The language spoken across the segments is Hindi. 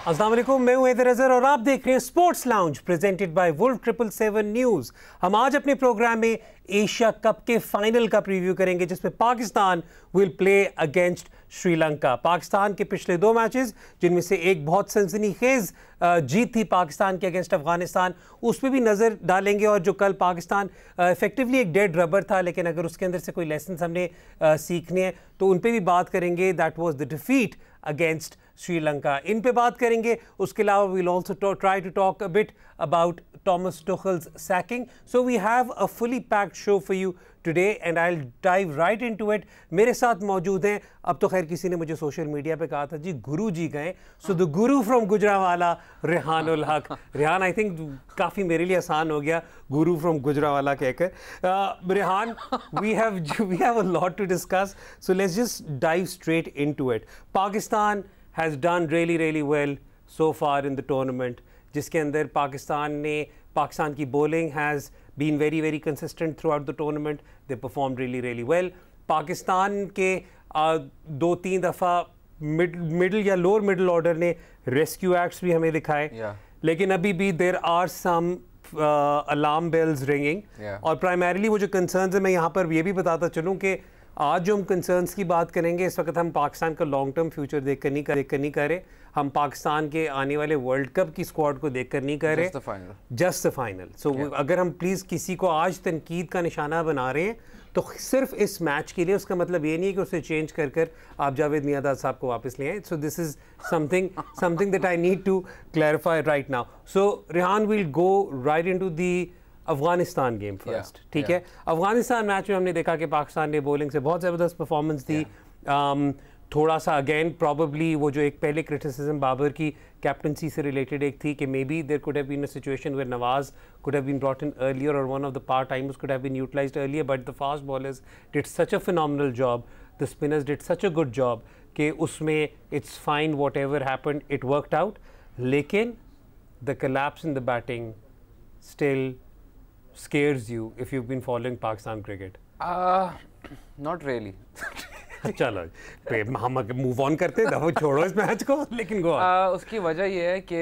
अस्सलाम वालेकुम, मैं हूं हैदर अजहर और आप देख रहे हैं sports lounge presented by wolf 777 news. हम आज अपने प्रोग्राम में एशिया कप के फाइनल का प्रीव्यू करेंगे जिसमें Pakistan will play against Sri Lanka. Pakistan के पिछले दो मैचेस जिनमें से एक बहुत सनसनीखेज जीत थी पाकिस्तान के अगेंस्ट अफगानिस्तान, उस पर भी नज़र डालेंगे। और जो कल पाकिस्तान इफेक्टिवली एक डेड रबर था, लेकिन अगर उसके अंदर से कोई लेसन हमने सीखने हैं तो उन पर भी बात करेंगे। That was the defeat against Sri Lanka, इन पे बात करेंगे। उसके अलावा we'll also try to talk a bit about Thomas Tuchel's sacking. So we have a fully packed show for you today and I'll dive right into it. मेरे साथ मौजूद हैं, अब तो खैर किसी ने मुझे सोशल मीडिया पे कहा था जी गुरु जी गए, so the Guru from Gujranwala Rehanul हक। रेहान, आई थिंक काफ़ी मेरे लिए आसान हो गया गुरु फ्रॉम गुजरावाला कहकर। Rehan, we have a lot to discuss, so let's just dive straight into it. Pakistan has done really well so far in the tournament, जिसके अंदर पाकिस्तान की bowling has been very consistent throughout the tournament. They perform really well. Pakistan के 2-3 दफ़ा मिडल या लोअर मिडल ऑर्डर ने रेस्क्यू एक्ट्स भी हमें दिखाए, लेकिन अभी भी there are some alarm bells ringing. और प्राइमरीली वो जो कंसर्न्स है, मैं यहाँ पर ये भी बताता चलूँ कि आज जो हम कंसर्न्स की बात करेंगे, इस वक्त हम पाकिस्तान का लॉन्ग टर्म फ्यूचर देखकर नहीं कर रहे, हम पाकिस्तान के आने वाले वर्ल्ड कप की स्क्वाड को देखकर नहीं कर रहे, जस्ट द फाइनल। सो अगर हम प्लीज़ किसी को आज तनकीद का निशाना बना रहे हैं तो सिर्फ इस मैच के लिए, उसका मतलब ये नहीं है कि उसे चेंज कर आप जावेद मियांदाद साहब को वापस ले आए। So this is something that I need to clarify right now. So Rehan, will go right into the Afghanistan game first, ठीक है। अफगानिस्तान मैच में हमने देखा कि पाकिस्तान ने बॉलिंग से बहुत ज़बरदस्त परफॉर्मेंस दी। थोड़ा सा अगेन प्रॉबेबली वो जो एक पहले क्रिटिसिज्म बाबर की कैप्टनसी से रिलेटेड एक थी कि maybe there could have been a situation where Nawaz could have been brought in earlier or one of the part timers could have been utilized earlier, but the fast bowlers did such a phenomenal job, the spinners did such a good job कि उसमें it's fine whatever happened, it worked out. लेकिन the collapse in the batting still scares you if you've been following Pakistan cricket. Not really. चलो हम मूव ऑन करते हैं, वो छोड़ो इस मैच को, लेकिन गो उसकी वजह ये है कि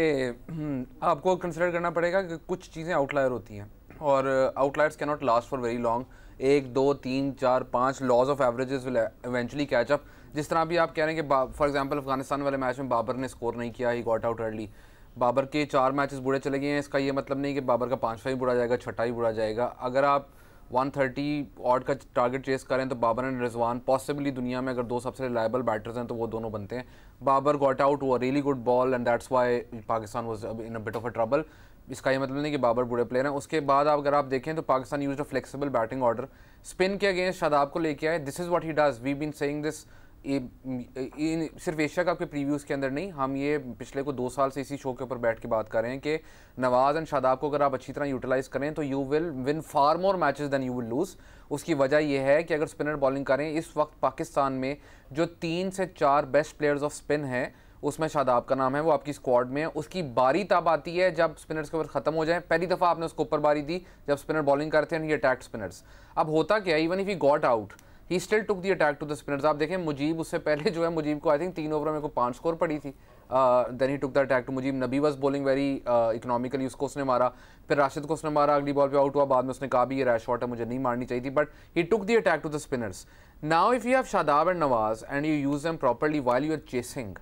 आपको कंसिडर करना पड़ेगा कि कुछ चीज़ें आउटलायर होती हैं और outliers can not last for very long. 1, 2, 3, 4, 5 laws of averages will eventually catch up. जिस तरह भी आप कह रहे हैं कि फॉर एग्जांपल अफगानिस्तान वाले मैच में बाबर ने स्कोर नहीं किया, he got out early. Babar के 4 मैचेस बुरे चले गए हैं, इसका ये मतलब नहीं कि बाबर का 5वां ही बुरा जाएगा, 6वां ही बुरा जाएगा। अगर आप 130 ऑड का टारगेट चेस करें तो बाबर एंड रिजवान पॉसिबली दुनिया में अगर 2 सबसे रिलायबल बैटर्स हैं तो वो दोनों बनते हैं। बाबर गॉट आउट, वो really good ball and that's why Pakistan was in a bit of a trouble. इसका ये मतलब नहीं कि बाबर बुरे प्लेयर हैं। उसके बाद अगर आप देखें तो Pakistan used a flexible batting order, spin के अगेंस्ट शादाब को लेके आए। This is what he does, we been saying this सिर्फ एशिया कप के प्रीव्यूज़ के अंदर नहीं, हम ये पिछले को 2 साल से इसी शो के ऊपर बैठ के बात कर रहे हैं कि नवाज एंड शादाब को अगर आप अच्छी तरह यूटिलाइज करें तो you will win far more matches than you will lose. उसकी वजह यह है कि अगर स्पिनर बॉलिंग करें, इस वक्त पाकिस्तान में जो 3 से 4 बेस्ट प्लेयर्स ऑफ स्पिन हैं उसमें शादाब का नाम है, वो आपकी स्क्वाड में है। उसकी बारी तब आती है जब स्पिनर्स के ओवर ख़त्म हो जाए। पहली दफ़ा आपने उसको ऊपर बारी दी जब स्पिनर बॉलिंग करते हैं, ये अटैक स्पिनर्स। अब होता क्या, even if he got out he still took the attack to the spinners. आप देखें मुजीब उससे पहले जो है, मुजीब को आई थिंक 3 ओवर में को 5 स्कोर पड़ी थी, then he took the attack to Mujeeb. Nabi was bowling very economically, उसको उसने मारा, फिर राशिद को उसने मारा, अगली बॉल पे आउट हुआ, बाद में उसने कहा भी ये रैश शॉट है, मुझे नहीं मारनी चाहिए थी, but he took the attack to the spinners. Now if you have Shadab and Nawaz and you use them properly while you are chasing,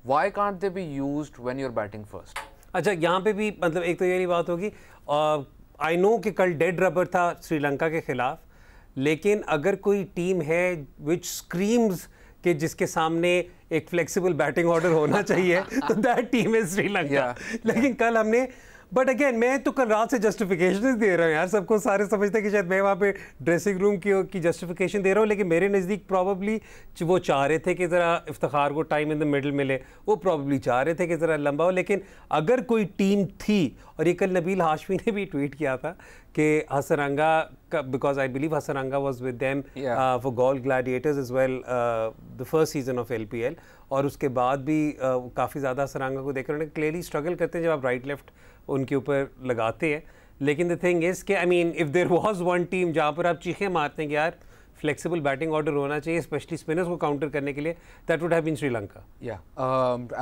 why can't they be used when you are batting first? अच्छा, यहाँ पे भी मतलब एक तो यही बात होगी, आई नो कि कल डेड रबर था श्रीलंका के खिलाफ, लेकिन अगर कोई टीम है विच स्क्रीम्स कि जिसके सामने एक फ्लेक्सिबल बैटिंग ऑर्डर होना चाहिए तो दैट टीम इज श्रीलंका। लेकिन कल हमने, बट अगेन मैं तो कल रात से जस्टिफिकेशन दे रहा हूँ यार, सबको सारे समझते हैं कि शायद मैं वहाँ पे ड्रेसिंग रूम की जस्टिफिकेशन दे रहा हूँ, लेकिन मेरे नज़दीक प्रॉबली वो चाह रहे थे कि ज़रा इफ्तिखार को टाइम इन द मिडल मिले, वो प्रॉबली चाह रहे थे कि ज़रा लंबा हो। लेकिन अगर कोई टीम थी, और ये कल नबील हाशमी ने भी ट्वीट किया था कि हसरंगा का, because I believe Hasaranga was with them for Galle gladiators as well the first season of LPL, और उसके बाद भी काफ़ी ज़्यादा हसरंगा को देख रहे हैं, क्लियरली स्ट्रगल करते हैं जब आप राइट लेफ्ट उनके ऊपर लगाते हैं। लेकिन द थिंग इज़ कि I mean if there was one team जहाँ पर आप चीखें मारते हैं कि यार फ्लेक्सिबल बैटिंग ऑर्डर होना चाहिए, स्पेशली स्पिनर्स को काउंटर करने के लिए. That would have been Sri Lanka. Yeah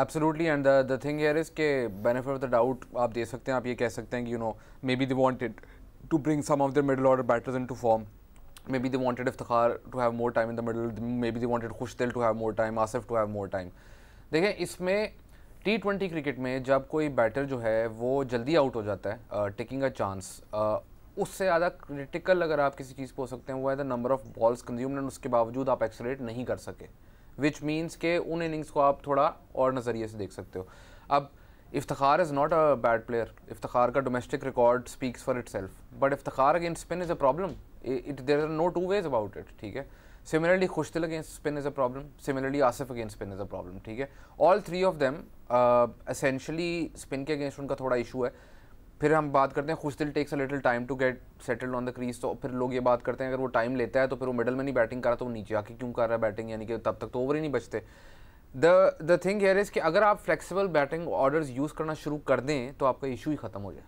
absolutely. And the thing here is के बेनिफिट ऑफ द डाउट आप दे सकते हैं. आप ये कह सकते हैं कि maybe they wanted to bring some of their middle order batters into form. Maybe they wanted Iftikhar to have more time in the middle. Maybe they wanted Khushtil to have more time, Asif to have more time. देखें, इसमें T20 क्रिकेट में जब कोई बैटर जो है वो जल्दी आउट हो जाता है, टेकिंग अ चांस, उससे ज़्यादा क्रिटिकल अगर आप किसी चीज़ को हो सकते हैं वो है the number of balls consumed, and उसके बावजूद आप एक्सलेट नहीं कर सके, विच मीन्स के उन इनिंग्स को आप थोड़ा और नज़रिए से देख सकते हो. अब Iftikhar is not a bad player. Iftikhar का domestic record speaks for itself, but Iftikhar against spin is a problem. There are no two ways about it. ठीक है. Similarly, Khushtil against spin is a problem. Similarly, Asif against spin is a problem. ठीक है. All three of them essentially spin के against उनका थोड़ा issue है. फिर हम बात करते हैं Khushtil takes a little time to get settled on the crease. तो फिर लोग ये बात करते हैं अगर वो टाइम लेता है तो फिर वो मिडल में नहीं बैटिंग कर रहा तो वो नीचे आके क्यों कर रहा है बैटिंग, यानी कि तब तक तो ओवर ही नहीं बचते. द थिंग हियर इज़ कि अगर आप फ्लेक्सिबल बैटिंग ऑर्डर्स यूज़ करना शुरू कर दें तो आपका इशू ही ख़त्म हो जाए.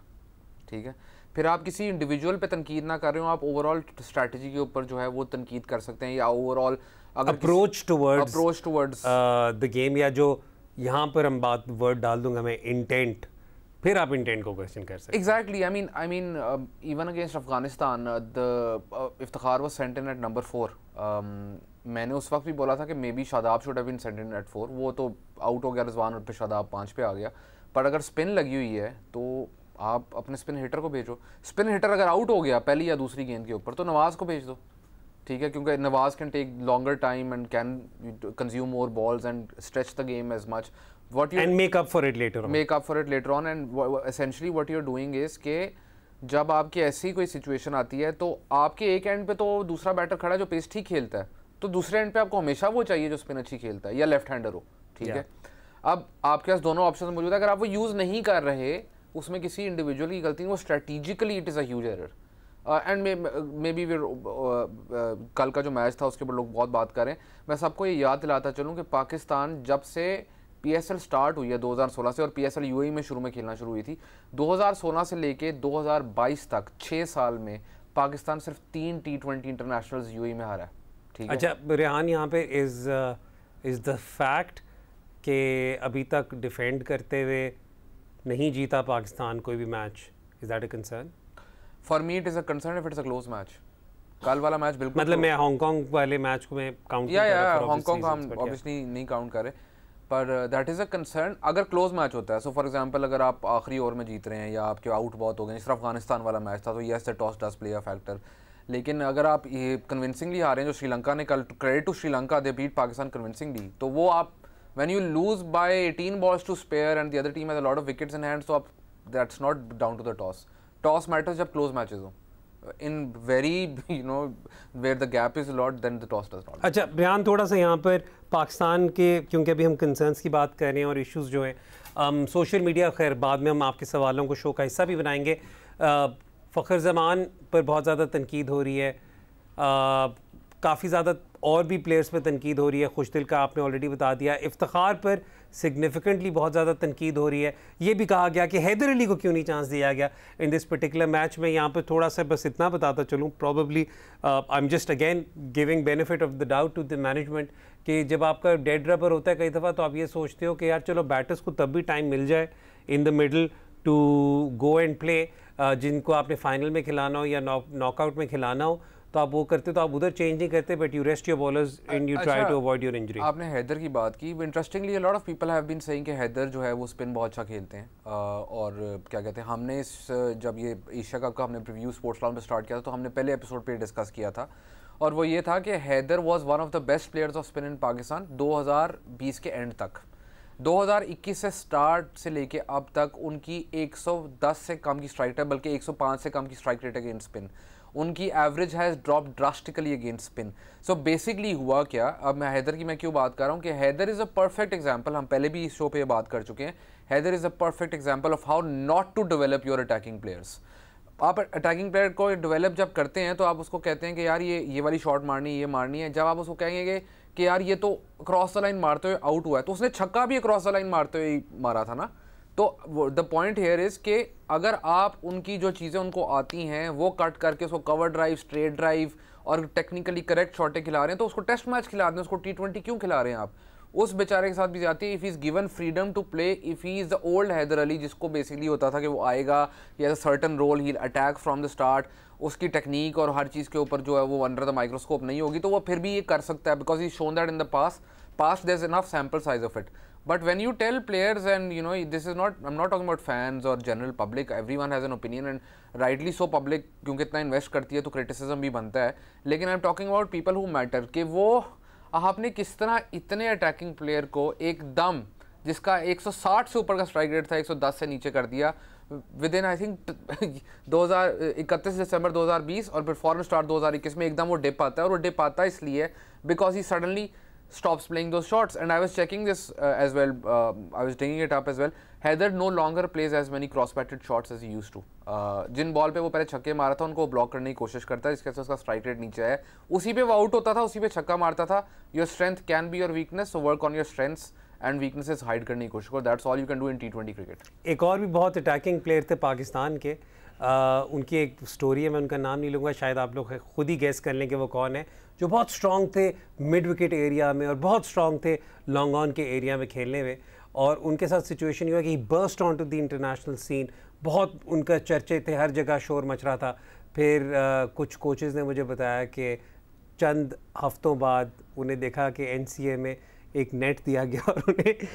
ठीक है. फिर आप किसी इंडिविजुअल पे तनकीद ना कर रहे हो, आप ओवरऑल स्ट्रैटेजी के ऊपर जो है वो तनकीद कर सकते हैं, या overall approach towards the game, या जो यहाँ पर हम बात वर्ड डाल दूंगा मैं, इंटेंट. फिर आप इंटेंट को क्वेश्चन कर सकते हैं. Exactly. I mean even against Afghanistan the Iftikhar was sent in at number 4. मैंने उस वक्त भी बोला था कि maybe Shadab should have been sent in at 4. वो तो आउट हो गया रिजवान और फिर शादाब 5 पे आ गया. पर अगर स्पिन लगी हुई है तो आप अपने स्पिन हिटर को भेजो. स्पिन हिटर अगर आउट हो गया पहली या दूसरी गेंद के ऊपर तो नवाज को भेज दो. ठीक है, क्योंकि Nawaz can take longer time and can consume more balls and stretch the game as much. What you end make up for it later on. And essentially what you are doing is के जब आपकी ऐसी कोई सिचुएशन आती है तो आपके एक एंड पे तो दूसरा बैटर खड़ा है जो पेस ठीक खेलता है, तो दूसरे एंड पे आपको हमेशा वो चाहिए जो स्पिन अच्छी खेलता है या लेफ्ट हैंडर हो. ठीक है. अब आपके पास दोनों ऑप्शन मौजूद है. अगर आप वो यूज़ नहीं कर रहे, उसमें किसी इंडिविजुअल की गलती नहीं, वो strategically it is a huge error. And may be कल का जो मैच था उसके ऊपर लोग बहुत बात करें. मैं सबको ये याद दिलाता चलूँ कि पाकिस्तान जब से PSL स्टार्ट हुई है 2016 से, और PSL UAE में शुरू में खेलना शुरू हुई थी, 2016 से लेके 2022 तक 6 साल में पाकिस्तान सिर्फ 3 T20 इंटरनेशनल्स UAE में हारा है. ठीक है. अच्छा रेहान, यहाँ पे इज़ द फैक्ट कि अभी तक डिफेंड करते हुए नहीं जीता पाकिस्तान कोई भी match, is that a concern? For me it is a concern if it's a close match. कल वाला मैच बिल्कुल, मतलब मैं हांगकांग वाले मैच को मैं काउंट हांगकांग हम ऑब्वियसली नहीं काउंट कर रहे, पर दैट इज़ अ कंसर्न अगर क्लोज मैच होता है. सो फॉर एग्जांपल अगर आप आखिरी ओवर में जीत रहे हैं या आपके आउट बहुत हो गए, जिस तरह अफगानिस्तान वाला मैच था, तो yes the toss does play a factor. लेकिन अगर आप ये कन्विंसिंगली हारे हैं, जो श्रीलंका ने कल, credit to Sri Lanka, they beat Pakistan convincingly, तो वो आप when you lose by 18 balls to spare and the other team has a lot of wickets in hand, so that's not down to the toss. Toss matters जब close matches हो. In very where the gap is a lot, then the toss does not. अच्छा बयान, थोड़ा सा यहाँ पर पाकिस्तान के, क्योंकि अभी हम कंसर्न्स की बात कर रहे हैं और इश्यूज जो है सोशल मीडिया, खैर बाद में हम आपके सवालों को शो का हिस्सा भी बनाएंगे. फ़खर ज़मान पर बहुत ज़्यादा तनकीद हो रही है, काफ़ी ज़्यादा और भी प्लेयर्स पर तनकीद हो रही है. खुशदिल का आपने ऑलरेडी बता दिया. इफ्तिखार पर सिग्निफिकेंटली बहुत ज़्यादा तनकीद हो रही है. ये भी कहा गया कि हैदर अली को क्यों नहीं चांस दिया गया इन दिस पर्टिकुलर मैच में. यहाँ पर थोड़ा सा बस इतना बताता चलूँ, probably I am just again giving benefit of the doubt to the management, कि जब आपका डेड रबर होता है कई दफ़ा तो आप ये सोचते हो कि यार चलो बैटर्स को तब भी टाइम मिल जाए in the middle to go and play. जिनको आपने फाइनल में खिलाना हो या नॉकआउट में खिलाना हो तो आप वो करते, तो आप उधर चेंज नहीं करते, but you rest your bowlers and you try to avoid your injury. आपने हैदर की बात की. Interestingly lot of people have been saying कि हैदर जो है वो स्पिन बहुत अच्छा खेलते हैं. और क्या कहते हैं, हमने जब ये एशिया कप का हमने प्रीव्यू स्पोर्ट्स लॉन्च में स्टार्ट किया था, तो हमने पहले एपिसोड पे डिस्कस किया था, और वो ये था कि Haider was one of the best players of spin in Pakistan 2020 के एंड तक. 2021 से स्टार्ट से लेके अब तक उनकी 110 से कम की स्ट्राइक रेट, बल्कि 105 से कम की स्ट्राइक रेट अगेंस्ट स्पिन. उनकी average has drop drastically against spin. So basically हुआ क्या, अब मैं हैदर की मैं क्यों बात कर रहा हूँ कि Haider is a perfect example, हम पहले भी इस शो पे बात कर चुके हैं, Haider is a perfect example of how not to develop your attacking players. आप अटैकिंग प्लेयर को डेवलप जब करते हैं तो आप उसको कहते हैं कि यार ये वाली शॉट मारनी है, ये मारनी है. जब आप उसको कहेंगे कि यार ये तो क्रॉस द लाइन मारते हुए आउट हुआ है, तो उसने छक्का भी क्रॉस द लाइन मारते हुए मारा था ना. तो द पॉइंट हेयर इज़ कि अगर आप उनकी जो चीज़ें उनको आती हैं वो कट करके उसको कवर ड्राइव, स्ट्रेट ड्राइव और टेक्निकली करेक्ट शॉटें खिला रहे हैं, तो उसको टेस्ट मैच खिला दें, उसको T20 क्यों खिला रहे हैं आप? उस बेचारे के साथ भी जाती है। If is given freedom to play, if he is the old Haider Ali, जिसको बेसिकली होता था कि वो आएगा, he has a certain role, he attack from the start, उसकी टेक्निक और हर चीज़ के ऊपर जो है वो अंडर द माइक्रोस्कोप नहीं होगी, तो वो फिर भी ये कर सकता है, because he shown that in the past there is enough sample size of it. But when you tell players, and this is not, I'm not talking about fans or general public, everyone has an opinion and rightly so, public क्योंकि इतना इन्वेस्ट करती है तो क्रिटिसिज्म भी बनता है, लेकिन I am talking about people who matter, कि वो आपने किस तरह इतने अटैकिंग प्लेयर को एकदम, जिसका 160 से ऊपर का स्ट्राइक रेट था, 110 से नीचे कर दिया विद इन आई थिंक 31 दिसंबर 2020, और फिर फॉरन स्टार्ट 2021 में एकदम वो डिप आता है, और वो डिप आता है इसलिए because he suddenly stops playing those shots. And I was checking this as well, I was digging it up as well. Heather no longer plays as many cross-batted shots as he used to. जिन बॉल पे वो पहले छक्के मारा था उनको ब्लॉक करने की कोशिश करता है, जिसके वजह से उसका स्ट्राइक रेट नीचे है, उसी पे वो आउट होता था, उसी पे छक्का मारता था. Your strength can be your weakness, so work on your strengths and weaknesses hide करने की कोशिश करो. That's all you can do in T20 cricket. एक और भी बहुत अटैकिंग प्लेयर थे पाकिस्तान के, उनकी एक स्टोरी है, मैं उनका नाम नहीं लूँगा, शायद आप लोग खुद ही गेस कर लें कि वो कौन है, जो बहुत स्ट्रॉन्ग थे मिड विकेट एरिया में और बहुत स्ट्रॉन्ग थे लॉन्ग ऑन के एरिया में खेलने में. और उनके साथ सिचुएशन ये हुआ कि burst on to the international scene, बहुत उनका चर्चे थे, हर जगह शोर मच रहा था. फिर कुछ कोचेज़ ने मुझे बताया कि चंद हफ्तों बाद उन्हें देखा कि NCA में एक नेट दिया गया और उन्हें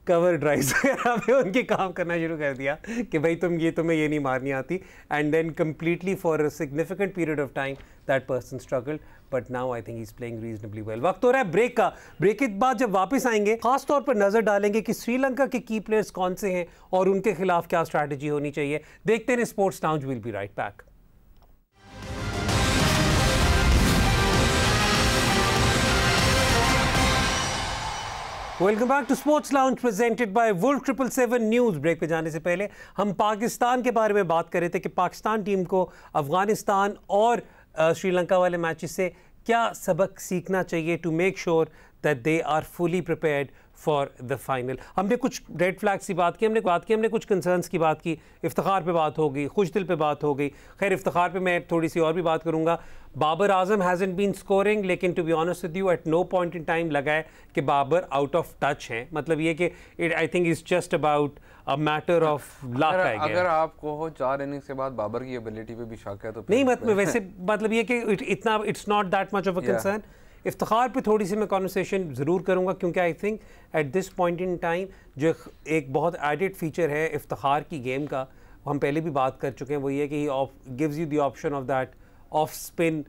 कवर ड्राइव्स वगैरह पे उनके काम करना शुरू कर दिया कि भाई तुम्हें ये नहीं मारनी आती. And then completely for a significant period of time that person struggled, but now I think he is playing reasonably well. वक्त हो रहा है ब्रेक का. ब्रेक के बाद जब वापस आएंगे खास तौर पर नजर डालेंगे कि श्रीलंका के की प्लेयर्स कौन से हैं और उनके खिलाफ क्या स्ट्रैटेजी होनी चाहिए. देखते हैं sports lounge. Will be right back. Welcome back to sports lounge presented by wolf 777 news. Break पे जाने से पहले हम पाकिस्तान के बारे में बात कर रहे थे कि पाकिस्तान टीम को अफगानिस्तान और श्रीलंका वाले मैचेस से क्या सबक सीखना चाहिए to make sure that they are fully prepared for the final. हमने कुछ रेड फ्लैग्स की बात की, हमने कुछ कंसर्न्स की बात की, इफ्तिखार पे बात हो गई, खुशदिल पे बात हो गई. खैर इफ्तिखार पे मैं थोड़ी सी और भी बात करूँगा. Babar Azam hasn't been scoring, लेकिन to be honest with you at no point in time लगा है कि बाबर आउट ऑफ टच हैं. मतलब ये कि it I think is just about a matter of luck. अगर आपको 4 इनिंग्स के बाद बाबर की एबिलिटी पे भी शक है तो नहीं, मतलब वैसे मतलब ये कि इतना it's not that much of a concern. Iftikhar पे थोड़ी सी मैं कॉन्वर्सेशन ज़रूर करूँगा, क्योंकि I think at this point in time जो एक बहुत एडिड फीचर है इफ्तिखार की गेम का, हम पहले भी बात कर चुके हैं, वो ये कि he gives you the option of that off spin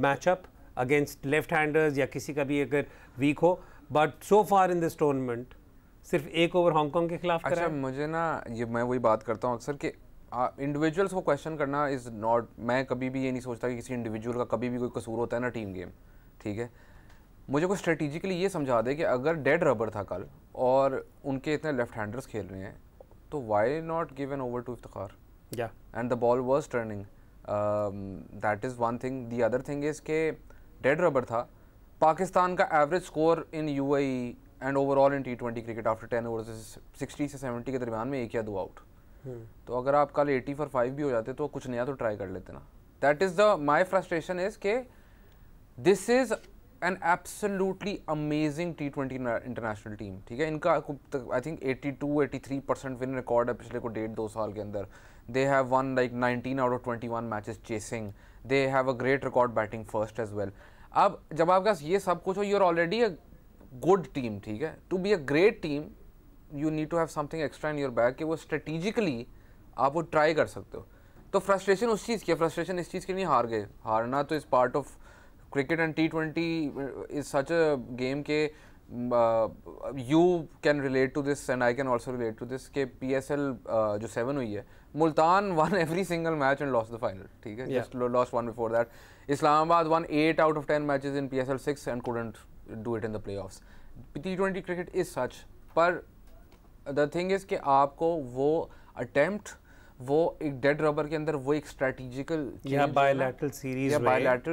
matchup against left handers या किसी का भी अगर वीक हो. But so far in this tournament सिर्फ एक ओवर हांगकॉन्ग के खिलाफ करा. अच्छा, मुझे ना ये मैं वही बात करता हूँ अक्सर कि इंडिविजुअल्स को क्वेश्चन करना इज़ नॉट, मैं कभी भी ये नहीं सोचता कि किसी इंडिविजुअल का कभी भी कोई कसूर होता है ना टीम गेम. ठीक है, मुझे कोई स्ट्रेटेजिकली ये समझा दे कि अगर डेड रबर था कल और उनके इतने लेफ्ट हैंडर्स खेल रहे हैं तो why not give an over to Iftikhar. Yeah and the ball was turning. That is one thing. The other thing is के डेड रबर था. पाकिस्तान का average score in UAE and overall in T20 cricket after 10 overs 60 से 70 के दरमियान में 1 या 2 आउट. तो अगर आप कल 80 for 5 भी हो जाते तो कुछ नया तो ट्राई कर लेते ना. That is the my frustration is के this is an absolutely amazing T20 international team. ठीक है, इनका आई थिंक 82-83% विन रिकॉर्ड है पिछले को 1.5-2 साल के अंदर. They have won like 19 out of 21 matches chasing. They have a great record batting first as well. अब जब आपके पास ये सब कुछ हो, you are already a good team. ठीक है, to be a great team you need to have something extra in your bag कि वो स्ट्रेटेजिकली आप वो ट्राई कर सकते हो. तो फ्रस्ट्रेशन उस चीज़ की है, फ्रस्ट्रेशन इस चीज़ की नहीं हार गए. हारना तो is part of cricket, and T20 is such a game के you can relate to this and I can also relate to this कि PSL जो 7 हुई है, Multan won every single match and lost the final. ठीक है, just lost one before that. Islamabad won 8 out of 10 matches in PSL 6 and couldn't do it in the playoffs. T20 cricket is such. पर the thing is कि आपको वो attempt, वो एक डेड रबर के अंदर वो एक स्ट्रेटेजिकल या बायलैटरल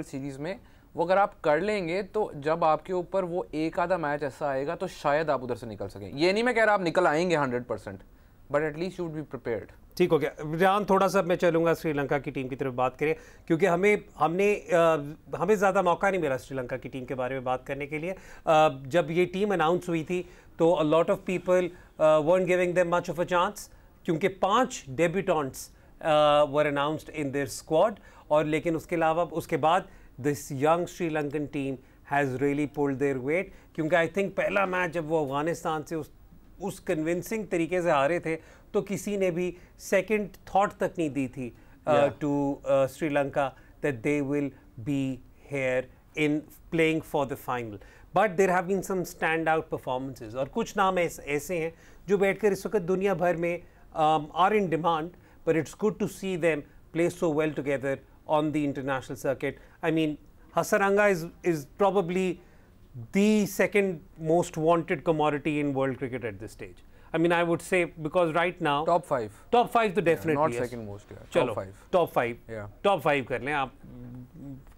सीरीज में वो अगर आप कर लेंगे तो जब आपके ऊपर वो एक आधा मैच ऐसा आएगा तो शायद आप उधर से निकल सकें. ये नहीं मैं कह रहा आप निकल आएंगे 100%, but at least you would be prepared. ठीक हो गया रियान, थोड़ा सा मैं चलूंगा श्रीलंका की टीम की तरफ बात करें, क्योंकि हमें ज़्यादा मौका नहीं मिला श्रीलंका की टीम के बारे में बात करने के लिए। जब ये टीम अनाउंस हुई थी तो अ lot of people weren't giving them much of a chance, क्योंकि 5 debutantes were announced in their squad, और लेकिन उसके अलावा उसके बाद this young Sri Lankan team has really pulled their weight, क्योंकि आई थिंक पहला मैच जब वो अफगानिस्तान से उस कन्विंसिंग तरीके से हारे थे तो किसी ने भी सेकंड थॉट तक नहीं दी थी to Sri Lanka that they will be here in playing for the final, but there have been some stand out performances, और कुछ नाम ऐसे हैं जो बैठकर इस वक्त दुनिया भर में are in demand, but it's good to see them play so well together on the international circuit. I mean Hasaranga is probably the second most wanted commodity in world cricket at this stage. I mean, I would say, because right now top 5 तो definitely not yes. second most, yeah. चलो top 5 yeah. top 5 कर लें आप,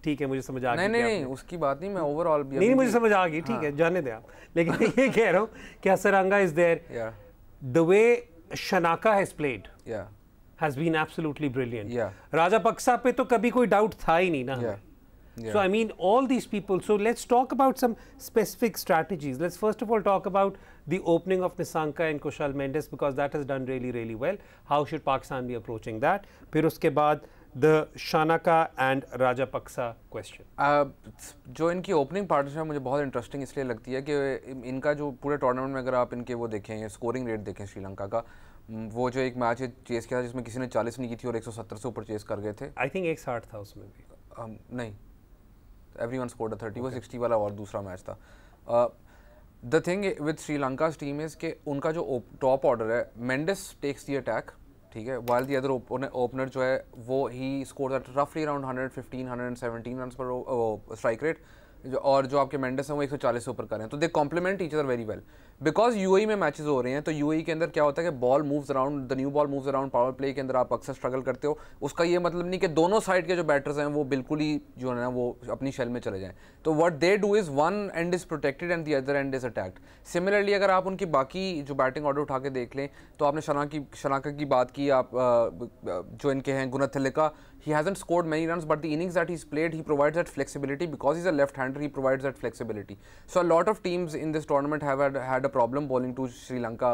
ठीक है, मुझे समझ आ गई। नहीं उसकी बात नहीं, मैं ओवरऑल नहीं मुझे समझ आ गई, ठीक है, जाने दें आप, लेकिन ये कह रहा हूँ कि Hasaranga is there, the way Shanaka has played has been absolutely brilliant. Rajapaksa पे तो कभी कोई डाउट था ही नहीं ना। So I mean, all these people. So let's talk about some specific strategies. Let's first of all talk about the opening of Nissanka and Kushal Mendes, because that has done really well. How should Pakistan be approaching that? फिर उसके बाद the Shanaka and Rajapaksa question. जो इनकी ओपनिंग पार्टनरशिप मुझे बहुत इंटरेस्टिंग इसलिए लगती है कि इनका जो पूरे टूर्नामेंट में अगर आप इनके वो देखें, स्कोरिंग रेट देखें श्रीलंका का, वो जो एक मैच चेस किया था जिसमें किसी ने 40 नहीं की थी और 170 से ऊपर चेस कर गए थे। I think 160 था उसमें भी। नहीं, everyone scored a 30, वो 60 वाला और दूसरा मैच था। The thing with Sri Lanka team is कि उनका जो टॉप ऑर्डर है, मेंडिस टेक्स द अटैक, ठीक है, वाइल द अदर ओपनर जो है वो ही स्कोर एट रफली अराउंड 115-117 रन पर स्ट्राइक रेट, और जो आपके मेंडिस हैं वो 140 से ऊपर कर रहे हैं, तो they compliment each other very well. Because UAE में मैचेस हो रहे हैं, तो यूएई के अंदर क्या होता है कि ball moves around, the new ball moves around, power play के अंदर आप अक्सर स्ट्रगल करते हो। उसका ये मतलब नहीं कि दोनों साइड के जो बैटर्स हैं वो बिल्कुल ही जो है ना वो अपनी शेल में चले जाएं, तो what they do is one and is protected and the other and is attacked. Similarly अगर आप उनकी बाकी जो बैटिंग ऑर्डर उठा के देख लें, तो आपने शनाका की बात की, आप जो इनके हैं गुणथिलका, he hasn't scored many runs, but the innings that he's played, he provides that flexibility. Because he's a left-hander, he provides that flexibility. So a lot of teams in this tournament have had a problem bowling to Sri Lanka.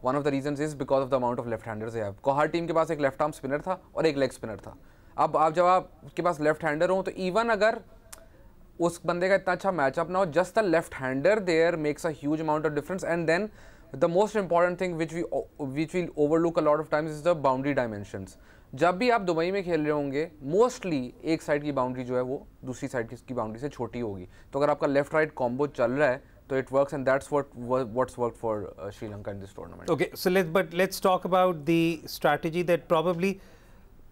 One of the reasons is because of the amount of left-handers they have. Her team के पास एक लेफ्ट आर्म स्पिनर था और एक लेग स्पिनर था। अब आप जब आपके पास लेफ्ट हैंडर हो, तो इवन अगर उस बंदे का इतना अच्छा मैचअप ना हो, just the left hander there makes a huge amount of difference. And then the most important thing which we overlook a lot of times is the boundary dimensions. जब भी आप दुबई में खेल रहे होंगे, मोस्टली एक साइड की बाउंड्री जो है वो दूसरी साइड की बाउंड्री से छोटी होगी, तो अगर आपका लेफ्ट राइट कॉम्बो चल रहा है तो it works, and that's what's worked for Sri Lanka in this tournament. Okay, so let's talk about the strategy that probably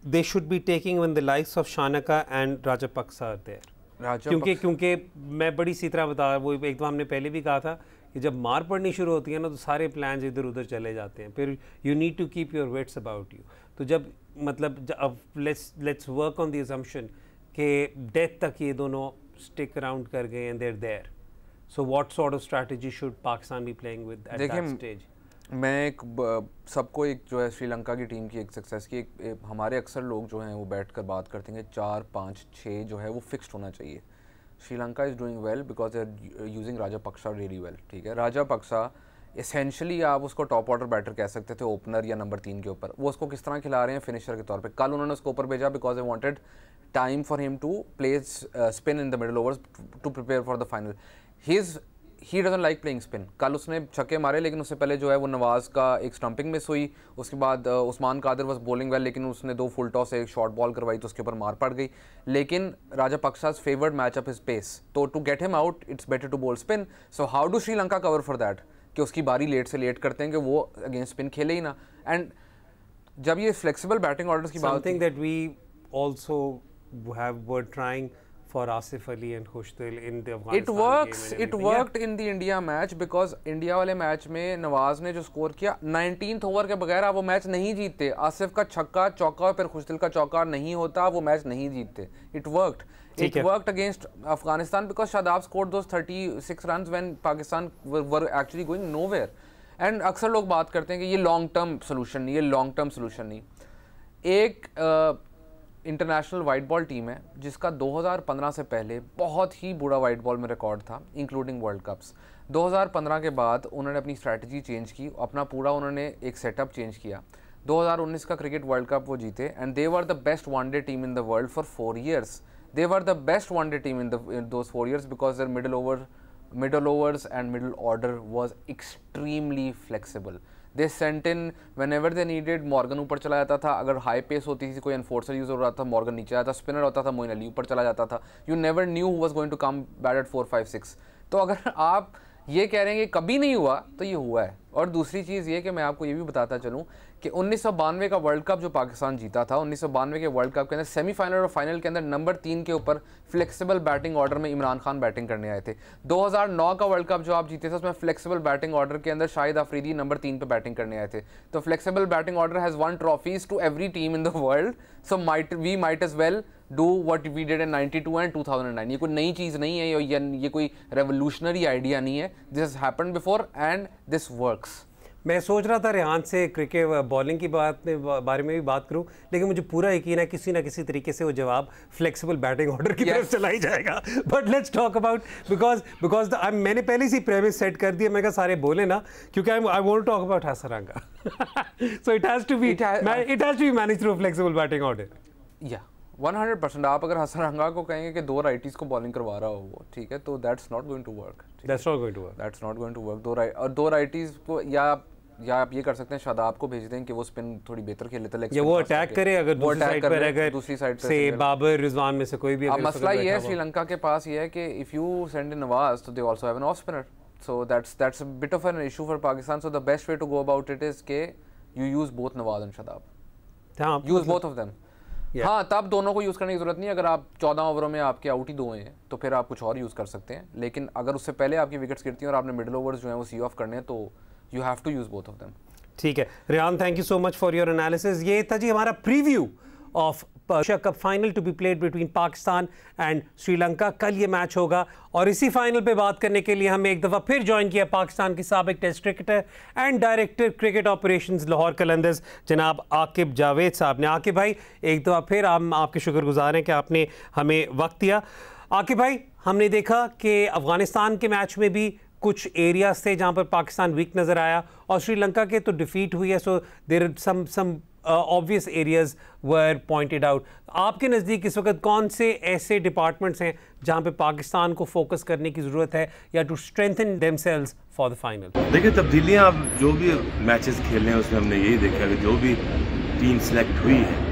they should be taking when the likes of Shanaka and Rajapaksa are there. क्योंकि मैं बड़ी सी तरह बता, वो एक दो हमने पहले भी कहा था कि जब मार पड़नी शुरू होती है ना, तो सारे प्लान्स इधर उधर चले जाते हैं, फिर you need to keep your wits about you. तो जब मतलब अब let's work on the assumption कि डेथ तक ये दोनों स्टिक अराउंड कर गए and there there, so what sort of strategy should Pakistan be playing with at that stage? मैं सबको एक जो है श्रीलंका की टीम की एक सक्सेस की हमारे अक्सर लोग जो हैं वो बैठ कर बात करते हैं 4, 5, 6 जो है वो फिक्स्ड होना चाहिए। Sri Lanka is doing well because they are using Rajapaksa really well, ठीक है। राजापक्सा एसेंशली आप उसको टॉप ऑर्डर बैटर कह सकते थे, ओपनर या नंबर 3 के ऊपर। वो उसको किस तरह खिला रहे हैं, फिनिशर के तौर पे। कल उन्होंने उसको ऊपर भेजा because they wanted time for him to play spin in the middle overs to prepare for the final. He doesn't like playing spin. कल उसने छक्के मारे, लेकिन उससे पहले जो है वो नवाज़ का एक स्टंपिंग मिस हुई, उसके बाद Usman Qadir was bowling well, लेकिन उसने 2 फुल टॉस एक शॉर्ट बॉल करवाई तो उसके ऊपर मार पड़ गई। लेकिन Rajapaksa's favoured matchup is pace, तो to get him out it's better to bowl spin. So how do Sri Lanka cover for that कि उसकी बारी लेट से लेट करते हैं कि वो अगेंस्ट स्पिन खेले ही ना। एंड जब ये फ्लेक्सिबल बैटिंग ऑर्डर्स की बात, something that we also were trying for Asif Ali and Khushtil in the Afghanistan it worked in the India match because India वाले मैच में नवाज ने जो स्कोर किया 19th ओवर के बगैर आप वो मैच नहीं जीतते। आसिफ का छक्का चौका फिर खुशदिल का चौका नहीं होता, वो मैच नहीं जीतते। It worked against Afghanistan because Shadab scored those 36 runs when Pakistan were actually going nowhere. And अक्सर लोग बात करते हैं कि ये लॉन्ग टर्म सोल्यूशन नहीं, ये लॉन्ग टर्म सोल्यूशन नहीं। एक इंटरनेशनल वाइट बॉल टीम है जिसका 2015 से पहले बहुत ही बुरा वाइट बॉल में रिकॉर्ड था, इंक्लूडिंग वर्ल्ड कप्स। 2015 के बाद उन्होंने अपनी स्ट्रैटेजी चेंज की, अपना पूरा उन्होंने एक सेटअप चेंज किया। 2019 का क्रिकेट वर्ल्ड कप वो जीते and they were the best one day team in the world for 4 years. They were the best one-day team in those 4 years because their middle overs and middle order was extremely flexible. They sent in whenever they needed. Morgan ऊपर चला जाता था, अगर हाई पेस होती थी, कोई एनफोर्सर यूज हो रहा था, मॉर्गन नीचे आता, स्पिनर होता था, मोइन अली ऊपर चला जाता था। You never knew who was going to come bat at 4, 5, 6। तो अगर आप ये कह रहे हैं कि कभी नहीं हुआ, तो ये हुआ है। और दूसरी चीज़ ये कि मैं आपको ये भी बताता चलूँ कि 1992 का वर्ल्ड कप जो पाकिस्तान जीता था, 1992 के वर्ल्ड कप के अंदर सेमीफाइनल और फाइनल के अंदर नंबर 3 के ऊपर फ्लेक्सिबल बैटिंग ऑर्डर में इमरान खान बैटिंग करने आए थे। 2009 का वर्ल्ड कप जो आप जीते थे, उसमें फ्लेक्सिबल बैटिंग ऑर्डर के अंदर शाहिद अफरीदी नंबर 3 पे बैटिंग करने आए थे। तो flexible batting order has won trophies to every team in the world, so we might as well do what we did in 92 and 2009। ये कोई नई चीज़ नहीं है, ये कोई रेवोल्यूशनरी आइडिया नहीं है। This happened before and this works. मैं सोच रहा था रेहान से क्रिकेट बॉलिंग की बारे में भी बात करूं, लेकिन मुझे पूरा यकीन है किसी ना किसी तरीके से वो जवाब फ्लेक्सिबल बैटिंग ऑर्डर की तरफ चला ही जाएगा। But let's talk about because मैंने पहले से प्रेमिस सेट कर दिया, मैं कहा सारे बोले ना, क्योंकि I want to talk about Hasaranga. So it has to be managed through flexible batting order. या 100%। आप अगर हसरंगा को कहेंगे कि 2 राइटीज को बॉलिंग करवा रहा हो वो, ठीक है, तो that's not going to work. That's not going to work. That's not going to work. और 2 राइटीज को या आप ये कर सकते हैं, शादाब को भेज दें कि वो स्पिन थोड़ी बेहतर खेले, तो या वो अटैक करे, अगर दूसरी साइड पे से बाबर रिजवान में से कोई भी। अब मसला ये है श्रीलंका के पास ये है कि if you send in Nawaz, तो they also have an off spinner, so that's a bit of an issue for Pakistan. So the best way to go about it is के you use both Nawaz and Shadab, use both of them. हाँ, तब दोनों को यूज़ करने की ज़रूरत नहीं है। अगर आप 14 ओवरों में आपके आउट ही 2 हैं, तो फिर आप कुछ और यूज़ कर सकते हैं। लेकिन अगर उससे पहले आपकी विकेट्स गिरती हैं और आपने मिडल ओवर्स जो हैं वो सी ऑफ करने हैं, तो you have to use both of them. ठीक है Rehan, thank you so much for your analysis. ये था जी हमारा preview of Asia cup final to be played between Pakistan and Sri Lanka. कल ये मैच होगा और इसी फाइनल पे बात करने के लिए हमें एक दफ़ा फिर ज्वाइन किया पाकिस्तान के साबिक test cricketer and director cricket operations Lahore Qalandars जनाब आकिब जावेद साहब ने। आकिब भाई, एक दफ़ा फिर हम आपके शुक्रगुजार हैं कि आपने हमें वक्त दिया। आकिब भाई, हमने देखा कि अफगानिस्तान के मैच में भी कुछ एरियाज थे जहाँ पर पाकिस्तान वीक नज़र आया और श्रीलंका के तो डिफीट हुई है, so there some obvious areas were pointed out. आपके नज़दीक इस वक्त कौन से ऐसे डिपार्टमेंट्स हैं जहाँ पे पाकिस्तान को फोकस करने की ज़रूरत है या to strengthen themselves for the final? देखिए, तब्दीलियाँ अब जो भी मैचेस खेले हैं उसमें हमने यही देखा कि जो भी टीम सेलेक्ट हुई है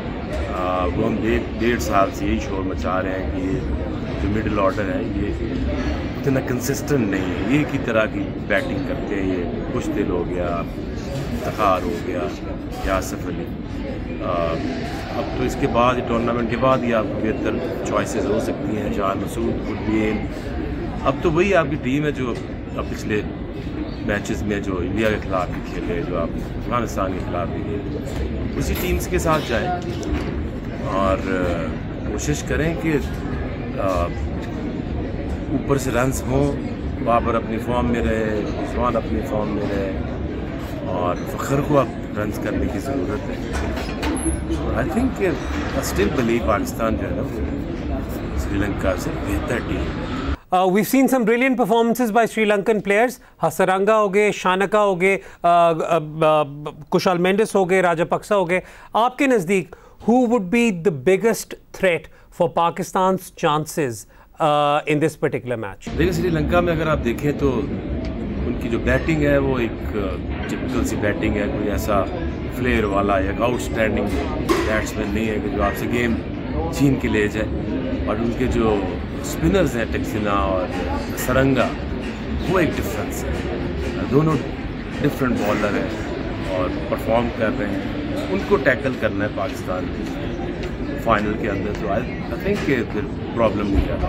वो हम 1.5 साल से यही शोर मचा रहे हैं कि ये जो मिडिल ऑर्डर है ये इतना कंसिस्टेंट नहीं है। ये की तरह की बैटिंग करते हैं, ये मुश्तिल हो गया, इफ्तिखार हो गया, यासिफ अली। अब तो इसके बाद टूर्नामेंट के बाद ही आपको बेहतर चॉइसेस हो सकती हैं, जान मसूद, गुरबीन। अब तो वही आपकी टीम है जो अब पिछले मैचेस में जो इंडिया के खिलाफ भी खेले, जो आप अफगानिस्तान के खिलाफ भी खेले, उसी टीम्स के साथ जाएं और कोशिश करें कि ऊपर से रन्स हों, बाबर अपनी फॉर्म में रहे, रिजवान अपनी फॉर्म में रहे और फ़खर को अब रन्स करने की ज़रूरत है। I think still believe Pakistan जो है ना श्रीलंका से बेहतर team. We've seen some brilliant performances by Sri Lankan players. Hasaranga हो गए, शानका हो गए, कुशाल मेंडिस हो गए, राजापक्सा हो गए। आपके नज़दीक who would be the biggest threat for Pakistan's chances in this particular match? देखिए, श्रीलंका में अगर आप देखें तो उनकी जो बैटिंग है वो एक टिपिकल सी बैटिंग है, कोई ऐसा फ्लेयर वाला या आउटस्टैंडिंग बैट्समैन नहीं है कि जो आपसे गेम छीन के ले जाए। और उनके जो स्पिनर्स हैं टेक्सिना और सरंगा, वो एक डिफरेंस है। दोनों डिफरेंट बॉलर हैं और परफॉर्म कर रहे हैं, उनको टैकल करना है पाकिस्तान फाइनल के अंदर। तो आई थिंक प्रॉब्लम नहीं ज़्यादा।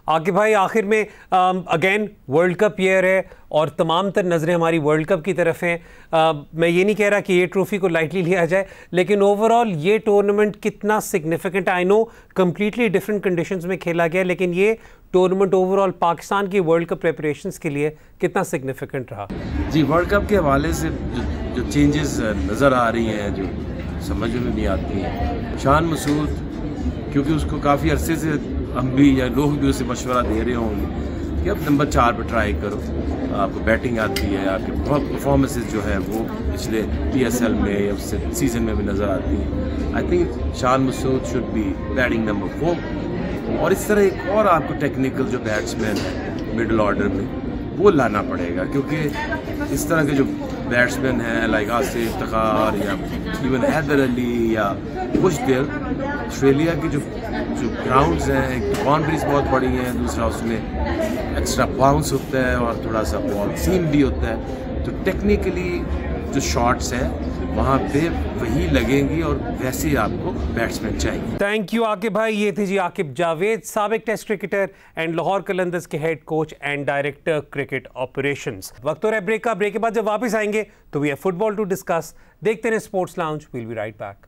आकिब भाई, आखिर में अगेन वर्ल्ड कप ईयर है और तमाम तर नज़रें हमारी वर्ल्ड कप की तरफ हैं। मैं ये नहीं कह रहा कि ये ट्रॉफी को लाइटली लिया जाए, लेकिन ओवरऑल ये टूर्नामेंट कितना सिग्निफिकेंट है? I know completely different conditions में खेला गया, लेकिन ये टूर्नामेंट ओवरऑल पाकिस्तान की वर्ल्ड कप प्रेपरेशंस के लिए कितना सिग्निफिकेंट रहा? जी, वर्ल्ड कप के हवाले से जो चेंजेस नज़र आ रही हैं, जो समझ में नहीं आती हैं। शान मसूद, क्योंकि उसको काफ़ी अरसे से हम भी या लोग भी उसे मशवरा दे रहे होंगे कि अब नंबर 4 पर ट्राई करो, आपको बैटिंग आती है, आपकी बहुत परफॉर्मेंसेस जो है वो पिछले PSL में या उससे सीज़न में भी नज़र आती हैं। I think Shan Masood should be batting number 4, और इस तरह एक और आपको टेक्निकल जो बैट्समैन है मिडल ऑर्डर में वो लाना पड़ेगा, क्योंकि इस तरह के जो बैट्समैन हैं लाइक आसिफ इफ्तिखार या इवन हैदर अली या कुछ देर, ऑस्ट्रेलिया की जो ग्राउंड्स हैं, एक तो बाउंड्रीज बहुत बड़ी हैं, दूसरा उसमें एक्स्ट्रा बाउंस होता है और थोड़ा सा बॉल सीम भी होता है, तो टेक्निकली जो शॉट्स हैं वहाँ पे वही लगेंगी और वैसे ही आपको बैट्समैन चाहिए। थैंक यू आकिब भाई। ये थे जी आकिब जावेद, साबिक test cricketer and Lahore Qalandars के head coach and director cricket operations. वक्त हो रहा है ब्रेक का। ब्रेक के बाद जब वापस आएंगे तो we have football to discuss. देखते रहे sports lounge, we will be right back.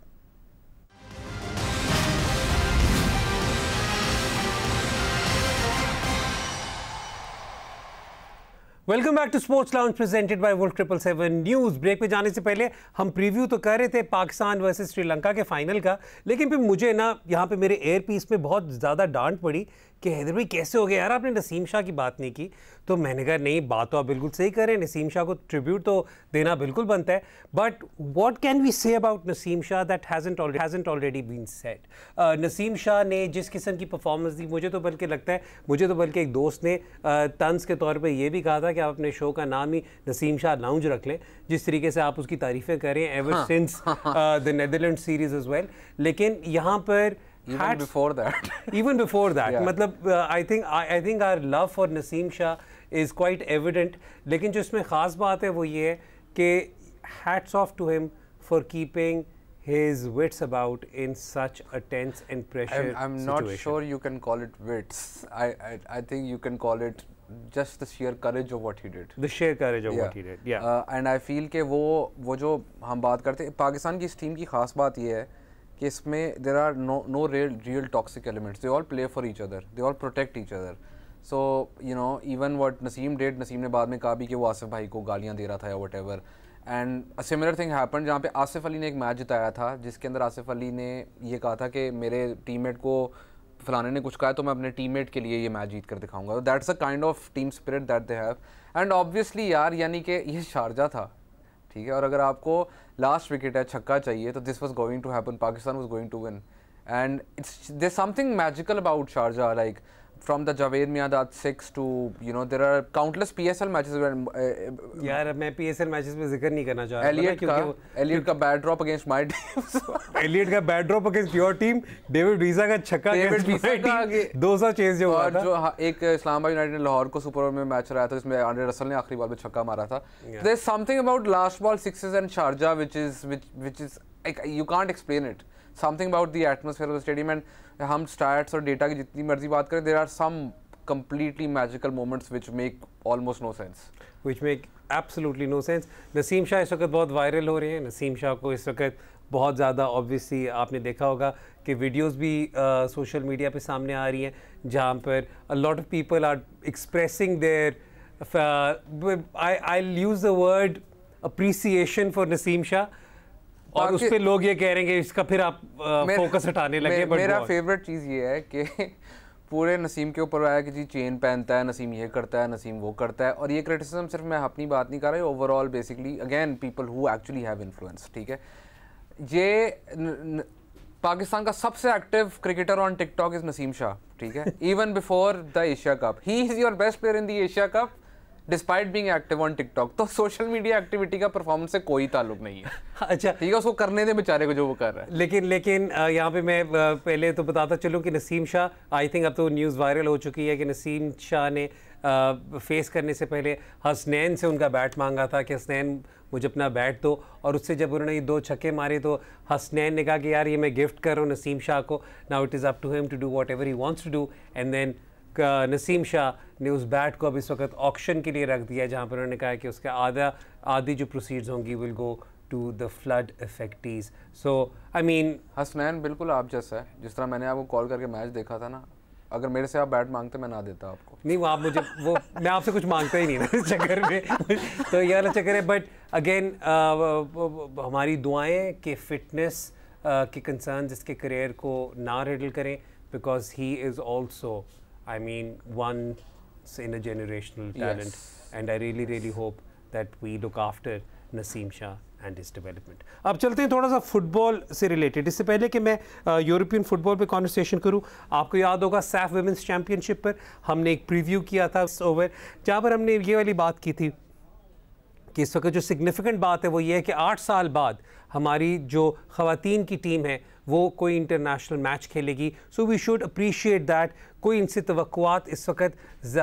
Welcome back to sports lounge presented by wolf 777 news. Break पे जाने से पहले हम प्रीव्यू तो कर रहे थे पाकिस्तान वर्सेस श्रीलंका के फाइनल का, लेकिन फिर मुझे ना यहाँ पे मेरे एयर पीस में बहुत ज़्यादा डांट पड़ी कि हैदर भाई कैसे हो गया यार, आपने नसीम शाह की बात नहीं की। तो मैंने कहा नहीं, बात तो आप बिल्कुल सही करें, नसीम शाह को ट्रिब्यूट तो देना बिल्कुल बनता है, but what can we say about Naseem Shah that hasn't already been said. Naseem Shah ने जिस किस्म की परफॉर्मेंस दी, मुझे तो बल्कि एक दोस्त ने तंज के तौर पे ये भी कहा था कि आप अपने शो का नाम ही नसीम शाह लाउंज रख लें, जिस तरीके से आप उसकी तारीफ़ें करें ever since the Netherland series as well. लेकिन यहाँ पर even before that मतलब I think our love for Naseem Shah is quite evident, लेकिन जो इसमें ख़ास बात है वो ये है कि hats off to him for keeping his wits about in such a tense and pressure I'm not sure you can call it wits. I think you can call it just the sheer courage of what he did. The sheer courage of what he did, yeah. And I feel कि वो जो हम बात करते हैं पाकिस्तान की इस टीम की ख़ास बात ये है कि इसमें there are no real toxic elements. They all play for each other. They all protect each other. So you know, even what Naseem did, Naseem ने बाद में कहा भी कि वो आसिफ भाई को गालियाँ दे रहा था या whatever. And a similar thing happened जहाँ पे आसिफ अली ने एक मैच जिताया था जिसके अंदर आसिफ अली ने ये कहा था कि मेरे टीममेट को फलाने ने कुछ कहा है तो मैं अपने टीममेट के लिए ये मैच जीत कर दिखाऊंगा। That's a kind of team spirit that they have. And obviously यार, यानी कि ये शारजा था, ठीक है, और अगर आपको लास्ट विकेट है छक्का चाहिए तो this was going to happen, Pakistan was going to win. And it's there something magical about Sharjah, like from the Javed Miandad 6 to, you know, there are countless PSL matches where यार मैं PSL मैचेस पे जिक्र नहीं करना चाह रहा, एलियट का bad drop against my team, Elliott का bad drop against your team, David Wiese का छक्का अगेंस्ट माय टीम, 200 चेज जो हुआ था, और जो एक इस्लामाबाद यूनाइटेड ने लाहौर को सुपर ओवर में मैच रहा था जिसमें आंड्रे रसल ने आखिरी बॉल पे छक्का मारा था। There is something about last ball sixes and Sharjah which is you can't explain it. Something about the atmosphere of the stadium, and हम stats और data की जितनी मर्जी बात करें, there are some completely magical moments which make almost no sense. Which make absolutely no sense. Naseem Shah इस वक्त बहुत वायरल हो रहे हैं। नसीम शाह को इस वक्त बहुत ज़्यादा ऑब्वियसली आपने देखा होगा कि वीडियोस भी सोशल मीडिया पे सामने आ रही हैं जहाँ पर a lot of people are expressing their I'll use the word appreciation for Naseem Shah, और उस पे लोग ये कह रहे हैं कि इसका फिर आप फोकस हटाने लगे। मेरा फेवरेट चीज़ ये है कि पूरे नसीम के ऊपर आया कि जी चेन पहनता है, नसीम ये करता है, नसीम वो करता है, और ये क्रिटिसिज्म सिर्फ मैं अपनी बात नहीं कर रहा, overall basically again people who actually have influence, ठीक है। ये पाकिस्तान का सबसे active cricketer on TikTok is Naseem Shah, ठीक है, even before the Asia cup he is your best player in the Asia cup despite being active on TikTok. तो सोशल मीडिया एक्टिविटी का परफॉर्मेंस से कोई ताल्लुक नहीं है। अच्छा ठीक है, उसको करने दे बेचारे को जो वो कर रहा है। लेकिन यहाँ पे मैं पहले तो बताता चलूँ कि नसीम शाह, आई थिंक अब तो न्यूज़ वायरल हो चुकी है कि नसीम शाह ने फेस करने से पहले हसनैन से उनका बैट मांगा था कि हसनैन मुझे अपना बैट दो, और उससे जब उन्होंने ये 2 छक्के मारे तो हसनैन ने कहा कि यार ये मैं गिफ्ट कर रहा हूँ नसीम शाह को, now it is up to him to do whatever he wants to do. And then Naseem Shah ने उस बैट को अब इस वक्त ऑक्शन के लिए रख दिया, जहाँ पर उन्होंने कहा कि उसके आधी जो प्रोसीड्स होंगी will go to the flood affectees. So I mean Hasnain बिल्कुल आप जैसा है, जिस तरह मैंने आपको कॉल करके मैच देखा था ना, अगर मेरे से आप बैट मांगते मैं ना देता आपको। नहीं वो आप मुझे वो मैं आपसे कुछ मांगता ही नहीं ना इस चक्कर में तो ये वाला चक्कर है। बट अगेन हमारी दुआएं कि फिटनेस के कंसर्न इसके करियर को ना रिडल करें, because he is also I mean one in a generational talent, and I really hope that we look after Naseem Shah and his development. अब चलते हैं थोड़ा सा फुटबॉल से रिलेटेड। इससे पहले कि मैं यूरोपियन फुटबॉल पे कॉन्वर्सेशन करूं, आपको याद होगा सैफ वुमेन्स चैम्पियनशिप पर हमने एक प्रीव्यू किया था ओवर, जहाँ पर हमने ये वाली बात की थी कि इस वक्त जो सिग्निफिकेंट बात है वो ये है कि 8 साल बाद हमारी जो ख़वातीन की टीम है वो कोई इंटरनेशनल मैच खेलेगी। So we should appreciate that. कोई इनसे तवक्कुआत इस वक्त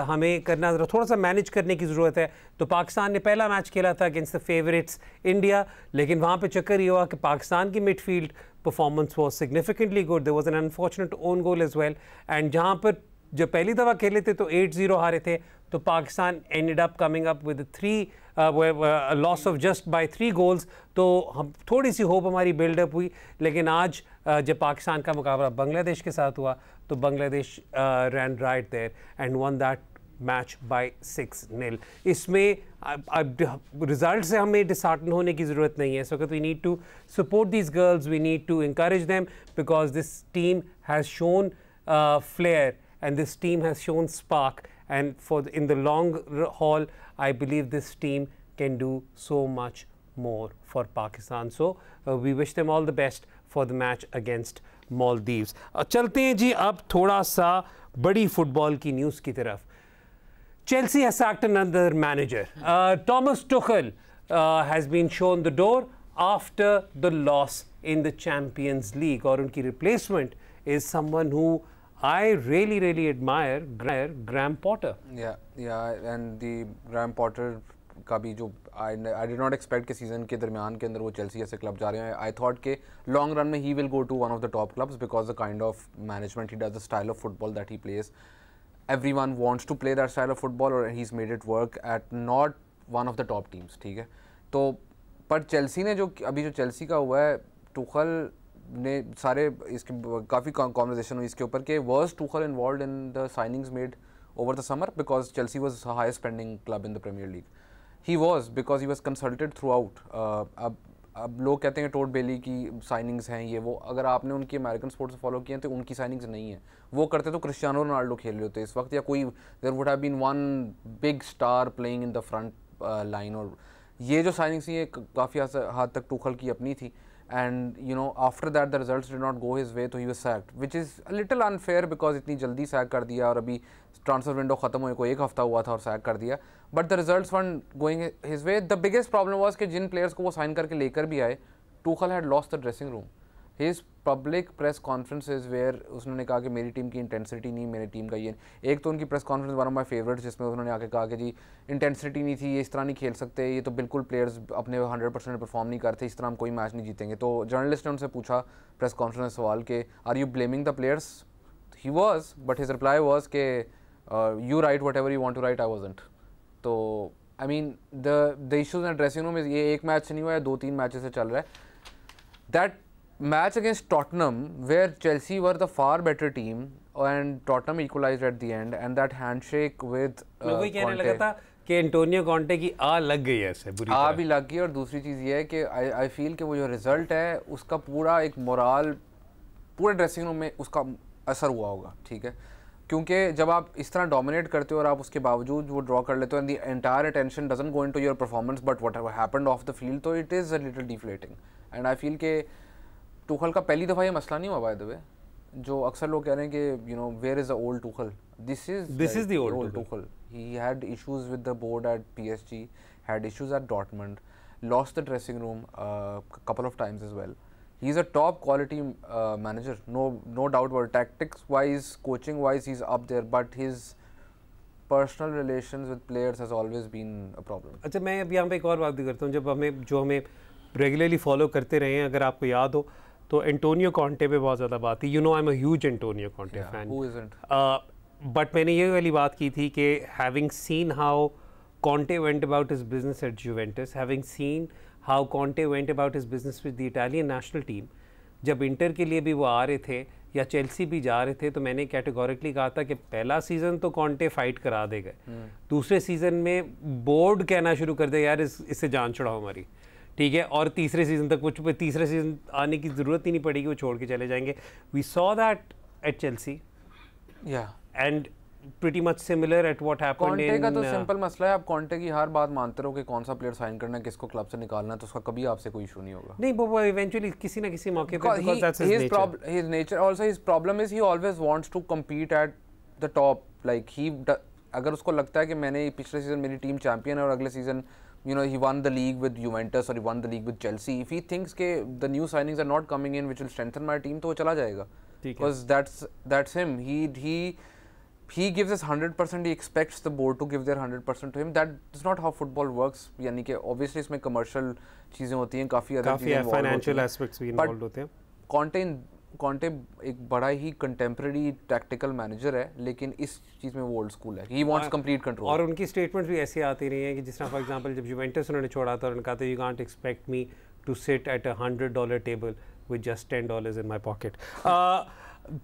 हमें करना थोड़ा सा मैनेज करने की ज़रूरत है। तो पाकिस्तान ने पहला मैच खेला था अगेंस्ट द फेवरेट्स इंडिया, लेकिन वहाँ पे चक्कर ये हुआ कि पाकिस्तान की midfield performance was significantly good. There was an unfortunate own goal as well, and जहाँ पर जब पहली दफ़ा खेले थे तो 8-0 हारे थे, तो Pakistan ended up coming up with 3 loss of just by 3 goals. तो हम थोड़ी सी होप हमारी बिल्डअप हुई, लेकिन आज जब पाकिस्तान का मुकाबला बांग्लादेश के साथ हुआ तो Bangladesh ran right there and won that match by 6-0। इसमें रिजल्ट से हमें डिसहार्टन होने की ज़रूरत नहीं है। इस वक्त we need to support these girls, we need to encourage them, because this team has shown flair and this team has shown spark, and in the long haul I believe this team can do so much more for Pakistan. So we wish them all the best for the match against Maldives. चलते हैं जी अब थोड़ा सा बड़ी फुटबॉल की न्यूज़ की तरफ। Chelsea has sacked another manager. Thomas Tuchel has been shown the door after the loss in the Champions League, और उनकी replacement is someone who I really admire, Graham Potter. Yeah, and the Graham Potter का भी जो I did not expect कि सीजन के दरमियान के अंदर वो चेल्सी ऐसे क्लब जा रहे हैं। I thought कि लॉन्ग रन में he will go to one of the top clubs because the kind of management he does, the style of football that he plays, everyone wants to play that style of football, और he's made it work at not one of the top teams, ठीक है। तो पर चेल्सी ने जो अभी जो चेल्सी का हुआ है, टुखल ने सारे इसके काफ़ी कॉन्वर्सेशन हुई इसके ऊपर कि was Tuchel involved in the signings made over the summer, because Chelsea was highest spending club in the Premier League. He was, because he was consulted throughout. अब लोग कहते हैं टोड बेली की साइनिंग्स हैं ये वो, अगर आपने उनकी अमेरिकन स्पोर्ट्स फॉलो किए हैं तो उनकी साइनिंग्स नहीं है। वो करते तो क्रिस्टियानो रोनाल्डो खेल रहे होते इस वक्त, या कोई there would have been one big star playing in the front line. और ये जो साइनिंग्स थी ये काफ़ी हद तक टुखल की अपनी थी, and you know after that the results did not go his way, तो he was sacked, which is a little unfair because इतनी जल्दी सैक कर दिया और अभी ट्रांसफर विंडो ख़त्म हुए को 1 हफ्ता हुआ था और सैक कर दिया, but the results weren't going his way. The biggest problem was कि जिन प्लेयर्स को वो साइन करके लेकर भी आए, टुखल had lost the dressing room. His public press conferences where उसने कहा कि मेरी टीम की इंटेंसिटी नहीं, मेरी टीम का ये, एक तो उनकी press conference one of my favourites जिसमें उन्होंने आके कहा कि जी इंटेंसिटी नहीं थी, ये इस तरह नहीं खेल सकते, ये तो बिल्कुल प्लेयर्स अपने 100% परफॉर्म नहीं करते, इस तरह हम कोई मैच नहीं जीतेंगे। तो जर्नलिस्ट ने उनसे पूछा प्रेस कॉन्फ्रेंस में सवाल कि are you blaming the players? He was, but his reply was के you write whatever you want to write, I wasn't. तो I mean the issues in dressing room, ये एक मैच से नहीं हुआ है, 2-3 मैचेस से चल रहा है। That match against Tottenham where Chelsea were the far better team and Tottenham equalized at the end, and that handshake with मैं वही कहने लगा था कि एंटोनियो कॉन्टे की आ लग गई है ऐसे बुरी आ भी लग गई। और दूसरी चीज़ ये है कि आई फील कि वो जो रिज़ल्ट है उसका पूरा एक मोराल पूरे ड्रेसिंग रूम में उसका असर हुआ होगा, ठीक है, क्योंकि जब आप इस तरह डोमिनेट करते हो और आप उसके बावजूद वो ड्रॉ कर लेते हो and the entire attention doesn't go into your performance but whatever happened off the field, तो it is a little deflating. And I feel के टुखल का पहली दफ़ा ये मसला नहीं हुआ बाय द वे, जो अक्सर लोग कह रहे हैं कि you know where is the old Tuchel, this is the old Tuchel. He had issues with the board at PSG, had issues at Dortmund, lost the dressing room couple of times as well. He is a top quality manager, no doubt about it. Tactics wise, coaching wise, he's up there, but his personal relations with players has always been a problem. अच्छा, मैं अब यहाँ पे एक और बात भी करता हूँ, जब हमें रेगुलरली फॉलो करते रहे हैं, अगर आपको याद हो तो एंटोनियो कॉन्टे पे बहुत ज़्यादा बात थी। You know I am a huge Antonio Conte fan, who isn't? But मैंने ये वाली बात की थी कि having seen how Conte went about his business at Juventus, having seen how Conte went about his business with the Italian national team, जब इंटर के लिए भी वो आ रहे थे या चेल्सी भी जा रहे थे तो मैंने कैटेगोरिकली कहा था कि पहला सीज़न तो कॉन्टे फाइट करा देगा, दूसरे सीज़न में बोर्ड कहना शुरू कर दे यार इससे जान छुड़ाओ हमारी, ठीक है, और तीसरे सीज़न तक कुछ तीसरे सीज़न आने की ज़रूरत ही नहीं पड़ेगी, वो छोड़ के चले जाएंगे. We saw that at Chelsea and pretty much similar at what happened Conte in का तो सिंपल मसला है, आप कॉन्टे की हर बात मानते रहो कि कौन सा प्लेयर साइन करना है, किसको क्लब से निकालना है, तो उसका कभी आपसे कोई इशू नहीं होगा. नहीं वो इवेंचुअली किसी ना किसी मौके पे because that's his nature. His nature also, his problem is he always wants to compete at the top. Like अगर उसको लगता है कि मैंने पिछले सीजन मेरी टीम चैंपियन है और अगले season he won the league with Juventus or he won the league with Chelsea, if he thinks के the new signings are not coming in which will strengthen my team, तो वो चला जाएगा. Because that's him. He gives us 100%. He expects the board to give their 100% to him. That is not how football works. यानी कि obviously इसमें commercial चीज़ें होती हैं, काफ़ी financial aspects भी involved होते हैं. कॉन्टे एक बड़ा ही कंटेम्प्रेरी टैक्टिकल मैनेजर है, लेकिन इस चीज़ में वो ओल्ड स्कूल है. He wants complete control. और उनकी स्टेटमेंट्स भी ऐसी आती रही हैं कि जिस तरह फॉर एग्जांपल जब यूवेंटस उन्होंने छोड़ा था उन्होंने कहा था you can't expect me to sit at $100 table with just $10 in my pocket.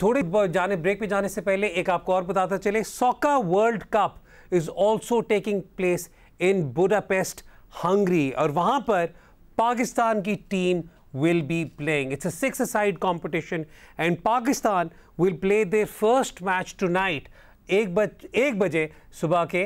थोड़े ब्रेक पे जाने से पहले एक आपको और बताता चले, soccer world cup is also taking place in Budapest, Hungary, और वहाँ पर पाकिस्तान की team will be playing. It's a 6-a-side competition and Pakistan will play their first match tonight 1 बजे सुबह के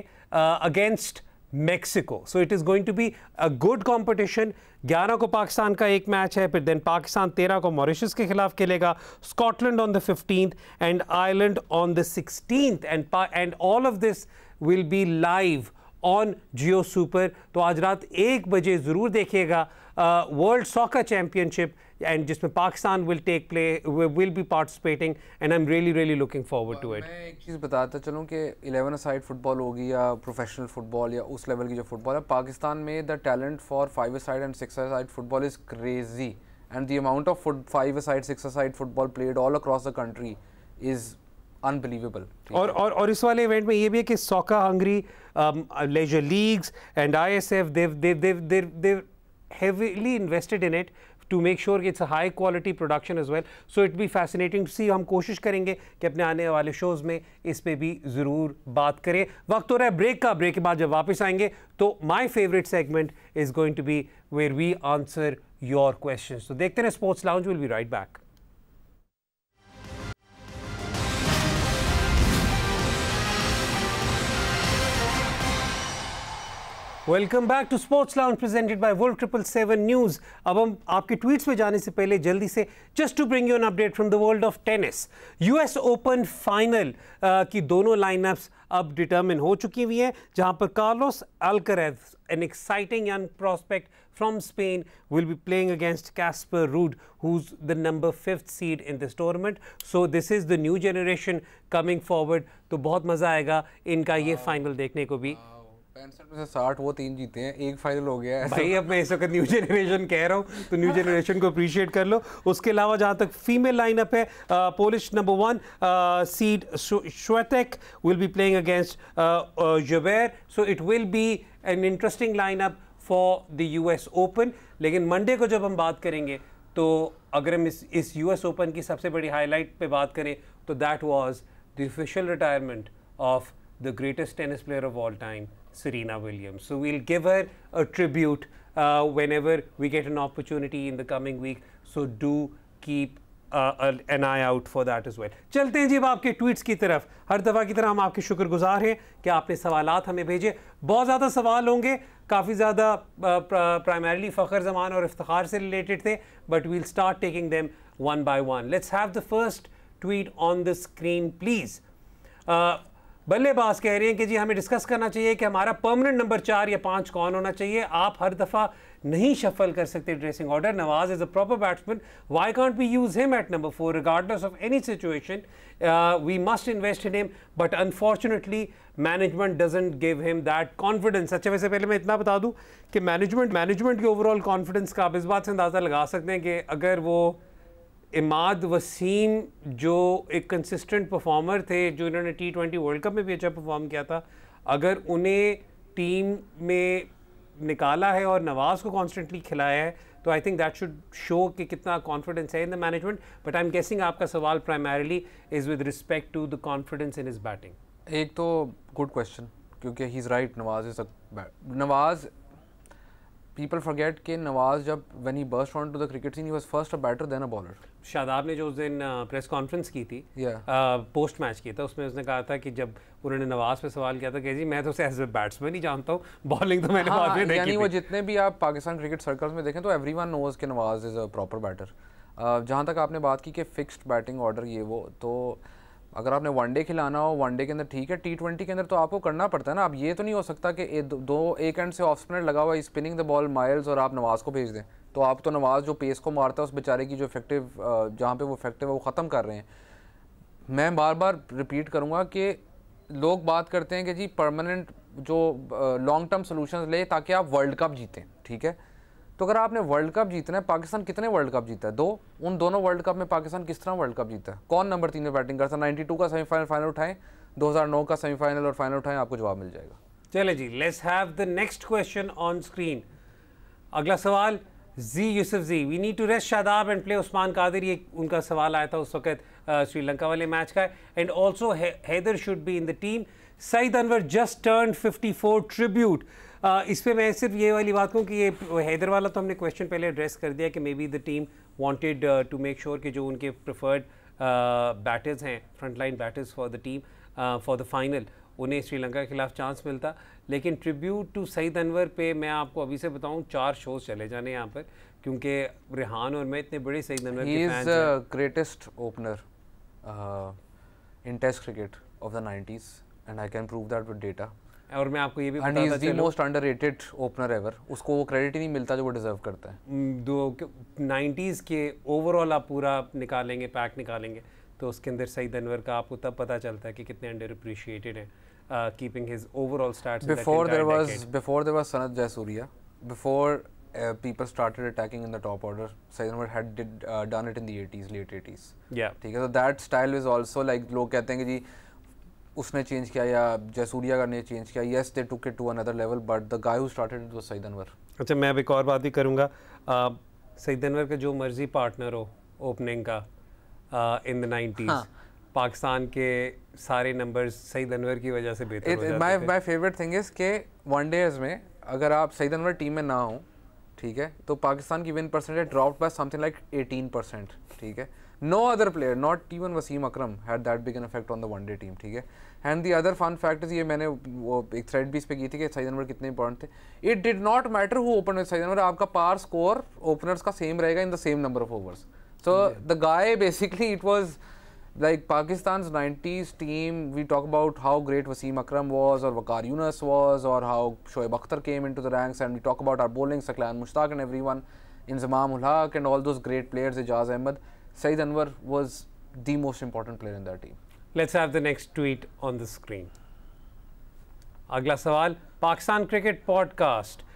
against Mexico. So it is going to be a good competition. 11 को पाकिस्तान का एक मैच है, फिर then पाकिस्तान 13 को मॉरिशस के खिलाफ खेलेगा, Scotland on the 15th and Ireland on the 16th and all of this will be live on Jio Super. तो आज रात 1 बजे ज़रूर देखिएगा वर्ल्ड सॉकर चैम्पियनशिप एंड जिसमें Pakistan will be participating and I'm really looking forward to it. मैं एक चीज़ बताता चलूँ कि 11-a-side फुटबॉल होगी या प्रोफेशनल फुटबॉल या उस लेवल की जो फुटबॉल है, पाकिस्तान में the talent for 5-a-side and 6-a-side football is crazy and the amount of 5-a-side 6-a-side football played all across the country is unbelievable. और इस वाले इवेंट में ये भी है कि soccer Hungary, leisure leagues and ISF they've heavily invested in it to make sure it's a high quality production as well. So it will be fascinating to see. हम कोशिश करेंगे कि अपने आने वाले शोज़ में इस पे भी ज़रूर बात करें. वक्त हो रहा है ब्रेक का. ब्रेक के बाद जब वापस आएंगे तो my favorite segment is going to be where we answer your questions. तो देखते हैं sports lounge. We'll be right back. Welcome back to sports lounge presented by wolf 777 News. अब हम आपके ट्वीट्स में जाने से पहले जल्दी से just to bring you an update from the world of tennis. US Open final की दोनों लाइनअप्स अब डिटर्मिन हो चुकी हुई हैं, जहां पर Carlos अल्करेज, an exciting young prospect from Spain, will be playing against Casper Ruud, who's the number 5th seed in this tournament. So this is the new generation coming forward. तो बहुत मज़ा आएगा इनका ये फाइनल देखने को भी. 65 में से 60 वो 3 जीते हैं, एक फाइनल हो गया है भाई. अब मैं इस वक्त न्यू जनरेशन कह रहा हूँ तो न्यू जनरेशन को अप्रिशिएट कर लो. उसके अलावा जहाँ तक फीमेल लाइनअप है, Polish number 1 seed Swiatek will be playing against Jabeur. So it will be an interesting lineup for the US Open. लेकिन मंडे को जब हम बात करेंगे तो अगर हम इस US ओपन की सबसे बड़ी हाईलाइट पे बात करें तो that was the official retirement of the greatest tennis player of all time, Serena Williams. So we'll give her a tribute whenever we get an opportunity in the coming week. So do keep an eye out for that as well. चलते हैं जी अब आपके ट्वीट्स की तरफ. हर दफ़ा की तरह हम आपके शुक्रगुजार हैं कि आपने सवालात हमें भेजे. बहुत ज़्यादा सवाल होंगे, काफ़ी ज़्यादा प्राइमरीली फ़ख्र ज़मान और इफ्तिखार से रिलेटेड थे, but we'll start taking them one by one. Let's have the first tweet on the screen please. बल्लेबाज कह रहे हैं कि जी हमें डिस्कस करना चाहिए कि हमारा परमानेंट नंबर 4 या 5 कौन होना चाहिए. आप हर दफ़ा नहीं शफल कर सकते dressing order. Nawaz is a proper batsman. Why can't we use him at number 4 regardless of any situation. We must invest in him, but unfortunately management doesn't give him that confidence. अच्छा, वैसे पहले मैं इतना बता दूँ कि मैनेजमेंट के ओवरऑल कॉन्फिडेंस का आप इस बात से अंदाज़ा लगा सकते हैं कि अगर वो इमाद वसीम जो एक कंसिस्टेंट परफॉर्मर थे, जो इन्होंने T20 वर्ल्ड कप में भी अच्छा परफॉर्म किया था, अगर उन्हें टीम में निकाला है और नवाज़ को कॉन्स्टेंटली खिलाया है तो I think that should show कि कितना कॉन्फिडेंस है in the management. But I am guessing आपका सवाल primarily is with respect to the confidence in his batting. एक तो गुड क्वेश्चन, क्योंकि he is right. Nawaz people forget कि नवाज जब when he burst onto the cricket scene he was first a batter then a bowler. Shadab ने जो उस दिन प्रेस कॉन्फ्रेंस की थी, पोस्ट मैच की था, उसमें उसने कहा था कि जब उन्होंने नवाज पे सवाल किया था कि जी मैं तो उसे एज ए बैट्समैन ही जानता हूँ, बॉलिंग तो मैंने बाद में देखी. यानी वो जितने भी आप पाकिस्तान क्रिकेट सर्कल्स में देखें तो एवरीवन नोज कि Nawaz is a proper batter. जहाँ तक आपने बात की कि फिक्स्ड बैटिंग ऑर्डर ये वो, तो अगर आपने वनडे खिलाना हो वनडे के अंदर ठीक है, T20 के अंदर तो आपको करना पड़ता है ना. अब ये तो नहीं हो सकता कि एक एंड से ऑफ स्पिनर लगा हुआ है स्पिनिंग द बॉल माइल्स और आप नवाज को भेज दें. तो आप तो नवाज जो पेस को मारता है उस बेचारे की जो इफेक्टिव जहाँ पे वो इफेक्टिव है वो ख़त्म कर रहे हैं. मैं बार बार रिपीट करूँगा कि लोग बात करते हैं कि जी परमानेंट जो लॉन्ग टर्म सोल्यूशन ले ताकि आप वर्ल्ड कप जीतें. ठीक है, तो अगर आपने वर्ल्ड कप जीतना है, पाकिस्तान कितने वर्ल्ड कप जीता है? 2. उन दोनों वर्ल्ड कप में पाकिस्तान किस तरह वर्ल्ड कप जीता है? कौन नंबर 3 में बैटिंग करता है? 92 का सेमीफाइनल फाइनल उठाएं, 2009 का सेमीफाइनल और फाइनल उठाएं, आपको जवाब मिल जाएगा. चले जी, let's have the next question on screen. अगला सवाल जी Yusuf ji, we need to rest Shadab and play Usman Qadir. ये उनका सवाल आया था उस वक्त श्रीलंका वाले मैच का. And also Haider should be in the team. Saeed Anwar just turn 54 tribute. इस पर मैं सिर्फ ये वाली बात कहूँ कि ये हैदर वाला तो हमने क्वेश्चन पहले एड्रेस कर दिया कि maybe the team wanted to make sure कि जो उनके प्रेफर्ड बैटर्स हैं, front line batters for the team for the final, उन्हें श्रीलंका के खिलाफ चांस मिलता. लेकिन ट्रिब्यूट टू सईद अनवर पे मैं आपको अभी से बताऊँ 4 शोज़ चले जाने यहाँ पर, क्योंकि रेहान और मैं इतने बड़े सईद अनवर के फैंस हैं. He is greatest opener in test cricket of the 90s and I can prove that with data. और मैं आपको ये भी बताता चलूं, the most underrated opener ever. उसको वो क्रेडिट ही नहीं मिलता जो वो डिजर्व करता है. 90s के ओवरऑल आप पूरा निकालेंगे, पैक निकालेंगे, तो उसके अंदर सईद अनवर का आपको तब पता चलता है कि कितने अंडर अप्रिशिएटेड हैं, keeping his overall stats. Before there was Sanath Jayasuriya, before people started attacking in the top order, Saeed Anwar had done it in the 80s, late 80s. Yeah. ठीक है, so that style is also like लोग कहते हैं कि जी उसने चेंज किया या जयसूर्या का ने चेंज किया. Yes, they took it to another level, but the guy who started it was Saeed Anwar. अच्छा, मैं अब एक और बात भी करूँगा. सईद अनवर का जो मर्जी पार्टनर हो ओपनिंग का इन द 90s, पाकिस्तान के सारे नंबर्स सईद अनवर की वजह से बेहतर हो जाते थे. माय फेवरेट थिंग इज के वनडेज में अगर आप सईद अनवर टीम में ना हो, ठीक है, तो पाकिस्तान की win percentage dropped by something like 18%. ठीक है, no other player, not even Wasim Akram, had that big an effect on the one day team. ठीक है, and the other fun fact is, ये मैंने वो एक थ्रेड भी इस पे की थी कि सईद अनवर कितने इंपॉर्टेंट थे. It did not matter who opened with Saeed Anwar, आपका पार स्कोर ओपनर्स का सेम रहेगा in the same number of overs. So the guy basically, it was like Pakistan's 90s team. We talk about how great Wasim Akram was or Waqar Younis was or how Shoaib Akhtar came into the ranks, and we talk about our bowling, Saqlan Mushtaq and everyone, Inzamam ul Haq and all those great players, Ijaz Ahmed. Saeed Anwar was the most important player in that team. Let's have the next tweet on the screen. अगला सवाल, Pakistan Cricket Podcast.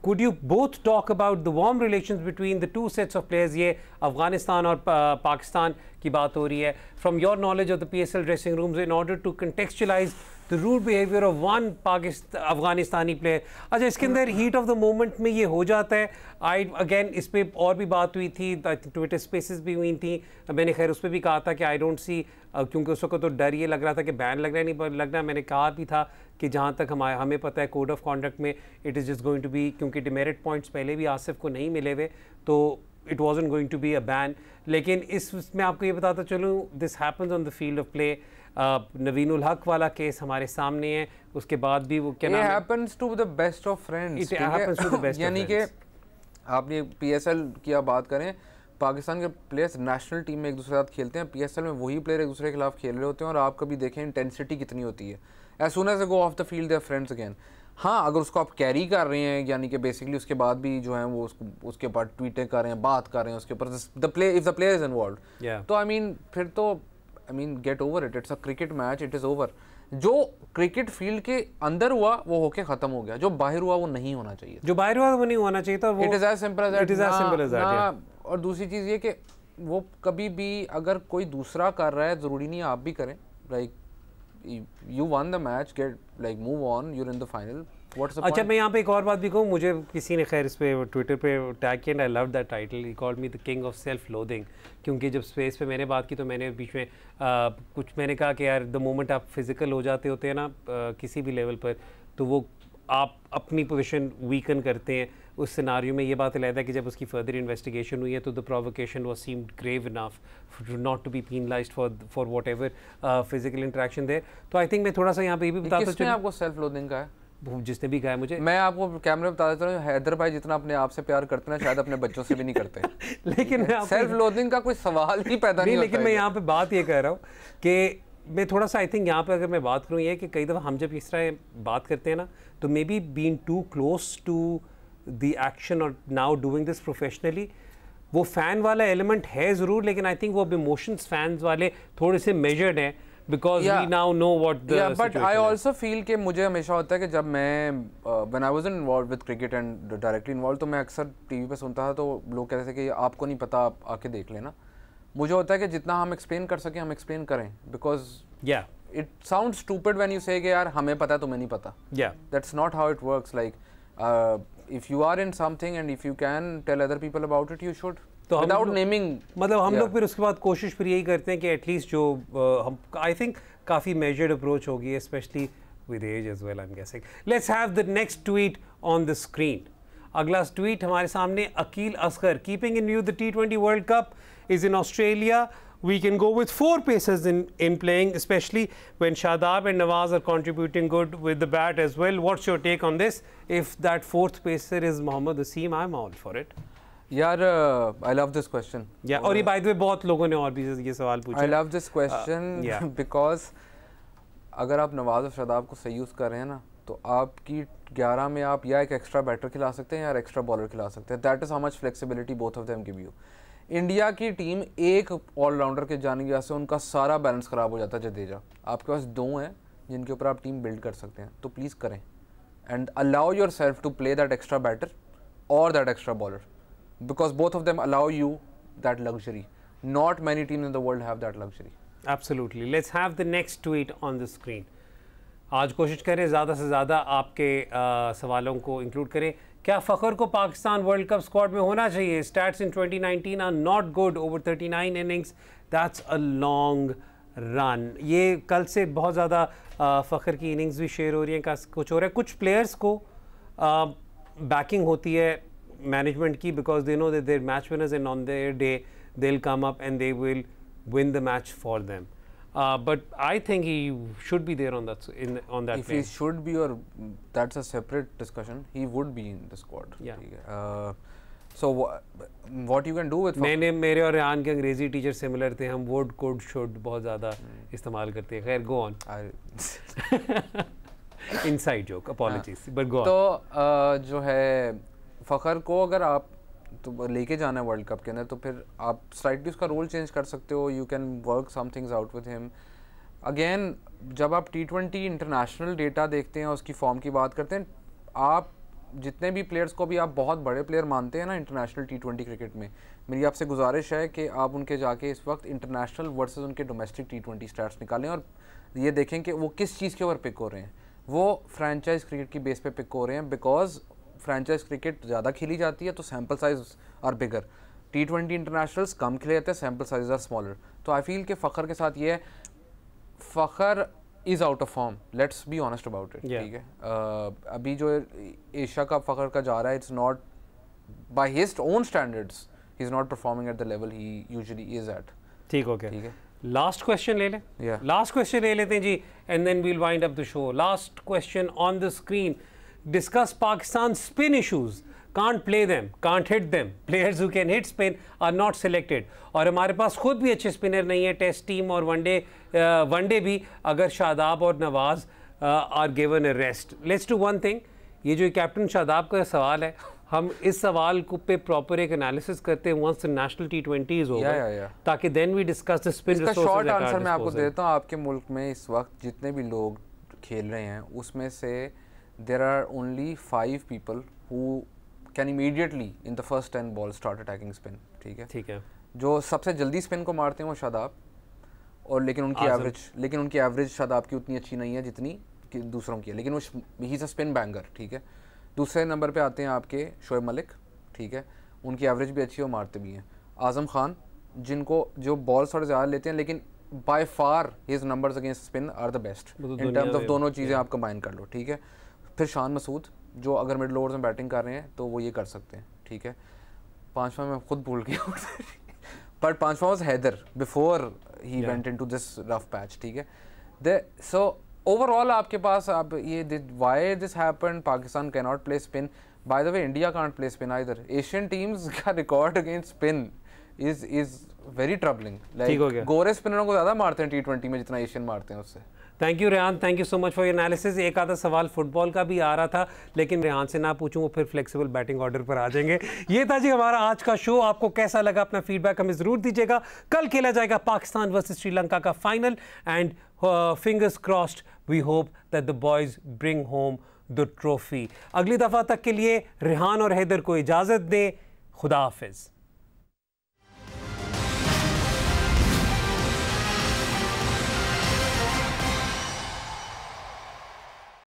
Could you both talk about the warm relations between the two sets of players? ये अफगानिस्तान और पाकिस्तान की बात हो रही है. From your knowledge of the PSL dressing rooms, in order to contextualize the rude behavior of one अफगानिस्तानी player. अच्छा, इसके अंदर heat of the moment में ये हो जाता है. अगेन इस पर और भी बात हुई थी, ट्विटर स्पेसेस भी हुई थी. मैंने खैर उस पर भी कहा था कि आई डोंट सी, क्योंकि उस वक्त तो डर ये लग रहा था कि बैन लग रहा है, नहीं लग रहा. मैंने कहा भी था कि जहाँ तक हमें पता है कोड ऑफ कॉन्डक्ट में it is just going to be, क्योंकि डिमेरिट पॉइंट्स पहले भी आसिफ को नहीं मिले हुए, तो it wasn't going to be a ban. लेकिन इसमें आपको ये बताता चलूँ, this happens on the field of play. Naveenul Haq वाला केस हमारे सामने है, उसके बाद भी वो क्या नाम है, happens to the best of friends. It happens to the best. यानी कि आपने पीएसएल की आप बात करें, पाकिस्तान के प्लेयर्स नेशनल टीम में एक दूसरे के साथ खेलते हैं, पीएसएल में वही प्लेयर एक दूसरे के खिलाफ खेल रहे होते हैं, और आप कभी देखें इंटेंसिटी कितनी होती है. As soon as they go off the field they are friends again. हाँ, अगर उसको आप कैरी कर रहे हैं, यानी कि बेसिकली उसके बाद भी जो है वो उसके ऊपर ट्वीटें कर रहे हैं, बात कर रहे हैं उसके ऊपर, the play if the player is involve, तो आई मीन फिर तो get over it. It's a cricket match, it is over. जो क्रिकेट फील्ड के अंदर हुआ वो होके खत्म हो गया, जो बाहर हुआ वो नहीं होना चाहिए. जो बाहर हुआ वो नहीं होना चाहिए था. It is as simple as that. It is as simple as that. और दूसरी चीज़ ये कि वो कभी भी अगर कोई दूसरा कर रहा है, ज़रूरी नहीं आप भी करें. Like you won the match, get like move on, you're in the final, what's the अच्छा, मैं यहाँ पे एक और बात भी कहूँ, मुझे किसी ने खैर इस पे ट्विटर पे टैग किया, I love that title, he called me the king of self loathing, क्योंकि जब स्पेस पे मैंने बात की तो मैंने बीच में कुछ मैंने कहा कि यार द मोमेंट आप फिजिकल हो जाते होते हैं ना किसी भी लेवल पर, तो वो आप अपनी पोजीशन वीकन करते हैं। उस सिनारियो में ये बात अलग है कि जब उसकी फर्दर इन्वेस्टिगेशन हुई है तो the provocation was seemed grave enough not to be penalised for whatever physical interaction there. तो आई थिंक मैं थोड़ा सा यहाँ पे ये भी बताता किसने आपको सेल्फ लोथिंग का है? जिसने भी कहा है मुझे। मैं आपको कैमरे बता देता हूँ, हैदर भाई जितना अपने आप से प्यार करते हैं शायद अपने बच्चों से भी नहीं करते। लेकिन सेल्फ लोथिंग का कोई सवाल ही पैदा नहीं होता। लेकिन मैं यहाँ पे बात ये कर रहा हूँ कि मैं थोड़ा सा आई थिंक यहाँ पे अगर मैं बात करूँ ये कि कई दफ़ा हम जब इस तरह बात करते हैं ना तो maybe being too close to the action और नाउ डूइंग दिस प्रोफेशनली, वो फ़ैन वाला एलिमेंट है ज़रूर, लेकिन आई थिंक वो अब इमोशंस फैंस वाले थोड़े से मेजर्ड हैं because we now know what the but I also feel कि मुझे हमेशा होता है कि जब मैं when I wasn't involved with cricket and directly involved, तो मैं अक्सर टीवी पे सुनता था तो लोग कहते थे कि आपको नहीं पता, आप आके देख लेना। मुझे होता है कि जितना हम एक्सप्लेन कर सकें हम एक्सप्लेन करें, because it sounds stupid when you say कि यार हमें पता है तुम्हें नहीं पता। That's not how it works. Like if you are in something and if you can tell other people about it, you should. तो without naming, मतलब हम लोग फिर उसके बाद कोशिश फिर यही करते हैं कि एटलीस्ट जो हम आई थिंक काफ़ी मेजर्ड अप्रोच होगी, specially with age as well I am guessing. Let's have the next tweet on the screen. अगला ट्वीट हमारे सामने Aqeel Asghar, keeping in view the T20 world cup is in Australia. We can go with 4 pacers in playing, especially when Shadab and Nawaz are contributing good with the bat as well. What's your take on this? If that 4th pacer is Mohammad Wasim, I'm all for it. यार I love this question. Yeah, और ये by the way बहुत लोगों ने और भी ये सवाल पूछा. I love this question because अगर आप नवाज और शादाब को सही यूज़ कर रहे हैं ना तो आपकी 11 में आप या एक एक्स्ट्रा बैटर खिला सकते हैं या एक्स्ट्रा बॉलर खिला सकते हैं. That is how much flexibility both of them give you. India की टीम एक ऑलराउंडर के जाने की वजह से उनका सारा बैलेंस ख़राब हो जाता है. जडेजा, आपके पास 2 हैं जिनके ऊपर आप टीम बिल्ड कर सकते हैं, तो प्लीज़ करें and allow yourself to play that extra batter और that extra bowler, because both of them allow you that luxury. Not many teams in the world have that luxury. Absolutely. Let's have the next tweet on the screen. आज कोशिश करें ज़्यादा से ज़्यादा आपके सवालों को इंक्लूड करें. क्या फ़खर को पाकिस्तान वर्ल्ड कप स्क्वाड में होना चाहिए? Stats in 2019 are not good. Over 39 innings. That's a long run. ये कल से बहुत ज़्यादा फ़खर की इनिंग्स भी शेयर हो रही हैं. कुछ हो रहा है, कुछ प्लेयर्स को बैकिंग होती है management की, because they know that they're match winners and on their day they'll come up and they will win the match for them. But I think he should be there on that on that. If he should be, or that's a separate discussion, he would be in the squad. Yeah. So what you can do with मेरे और रेहान के अंग्रेजी टीचर सिमिलर थे. हम वर्ड कोड शुड बहुत ज़्यादा इस्तेमाल करते हैं. खैर go on. Inside joke, apologies, but go on. तो जो है फ़खर को अगर आप तो लेके जाना है वर्ल्ड कप के अंदर तो फिर आप स्लाइटली उसका रोल चेंज कर सकते हो. You can work some things out with him. Again जब आप T20 इंटरनेशनल डेटा देखते हैं, उसकी फॉर्म की बात करते हैं, आप जितने भी प्लेयर्स को भी आप बहुत बड़े प्लेयर मानते हैं ना इंटरनेशनल T20 क्रिकेट में, मेरी आपसे गुजारिश है कि आप उनके जाके इस वक्त इंटरनेशनल वर्सेस उनके डोमेस्टिक T20 स्टैट्स निकालें और ये देखें कि वो किस चीज़ के ऊपर पिक हो रहे हैं. वो फ्रेंचाइज क्रिकेट की बेस पे पिक हो रहे हैं, बिकॉज फ्रेंचाइज क्रिकेट ज़्यादा खेली जाती है तो sample size are bigger. T20 internationals कम खेले जाते हैं, सैम्पल साइज आर स्मॉलर. तो आई फील कि फ़खर के साथ ये है, Fakhar is out of form. Let's be honest about it. ठीक है, अभी जो एशिया कप फ़खर का जा रहा है, it's not by his own standards, he is not performing at the level he usually is at. ठीक हो गया. ठीक है, लास्ट क्वेश्चन ले लें. लास्ट क्वेश्चन ले लेते हैं जी, and then we'll wind up the show. Last question on the screen. Discuss Pakistan's spin issues. Can't play them, can't hit them. Players who can hit spin are not selected. और हमारे पास खुद भी अच्छे स्पिनर नहीं है. टेस्ट टीम और वनडे भी अगर शादाब और Nawaz are given a rest. Let's do one thing. ये जो कैप्टन शादाब का सवाल है, हम इस सवाल को पे प्रॉपर एक एनालिसिस करते हैं once national T20 is over, ताकि then we discuss the spin resources. इसका शॉर्ट आंसर मैं आपको देता हूँ. आपके मुल्क में इस वक्त जितने भी लोग खेल रहे हैं उसमें से there are only 5 people who can immediately in the first 10 balls start attacking spin. ठीक है. जो सबसे जल्दी स्पिन को मारते हैं वो शादाब, और लेकिन उनकी एवरेज शादाब की उतनी अच्छी नहीं है जितनी दूसरों की है, लेकिन वो he is a spin banger, ठीक है। दूसरे नंबर पे आते हैं आपके शोएब मलिक, ठीक है, उनकी एवरेज भी अच्छी है और मारते भी हैं। आज़म खान, जिनको जो बॉल थोड़े ज़्यादा लेते हैं, लेकिन by far his numbers against spin are the best in terms of दोनों चीज़ें आप कंबाइन कर लो, ठीक है। फिर शान मसूद, जो अगर मिडल ओवर्स में बैटिंग कर रहे हैं तो वो ये कर सकते हैं, ठीक है। पांचवा मैं खुद भूल गया बट पांचवा was Haider before he went into this rough patch, ठीक है। सो ओवरऑल आपके पास आप ये why this happened, Pakistan can not play spin, by the way India can't play spin either. Asian teams का record against spin is very troubling, like गोरे स्पिनरों को ज़्यादा मारते हैं T20 में जितना एशियन मारते हैं उससे। Thank you Rehan, thank you so much for your analysis. एक आधा सवाल फुटबॉल का भी आ रहा था, लेकिन रेहान से ना पूछूं, वो फिर फ्लेक्सिबल बैटिंग ऑर्डर पर आ जाएंगे। ये था जी हमारा आज का शो। आपको कैसा लगा, अपना फीडबैक हमें ज़रूर दीजिएगा। कल खेला जाएगा पाकिस्तान वर्सेस श्रीलंका का final, and fingers crossed, we hope that the boys bring home the trophy. अगली दफ़ा तक के लिए रेहान और हैदर को इजाज़त दें। खुदा हाफिज़।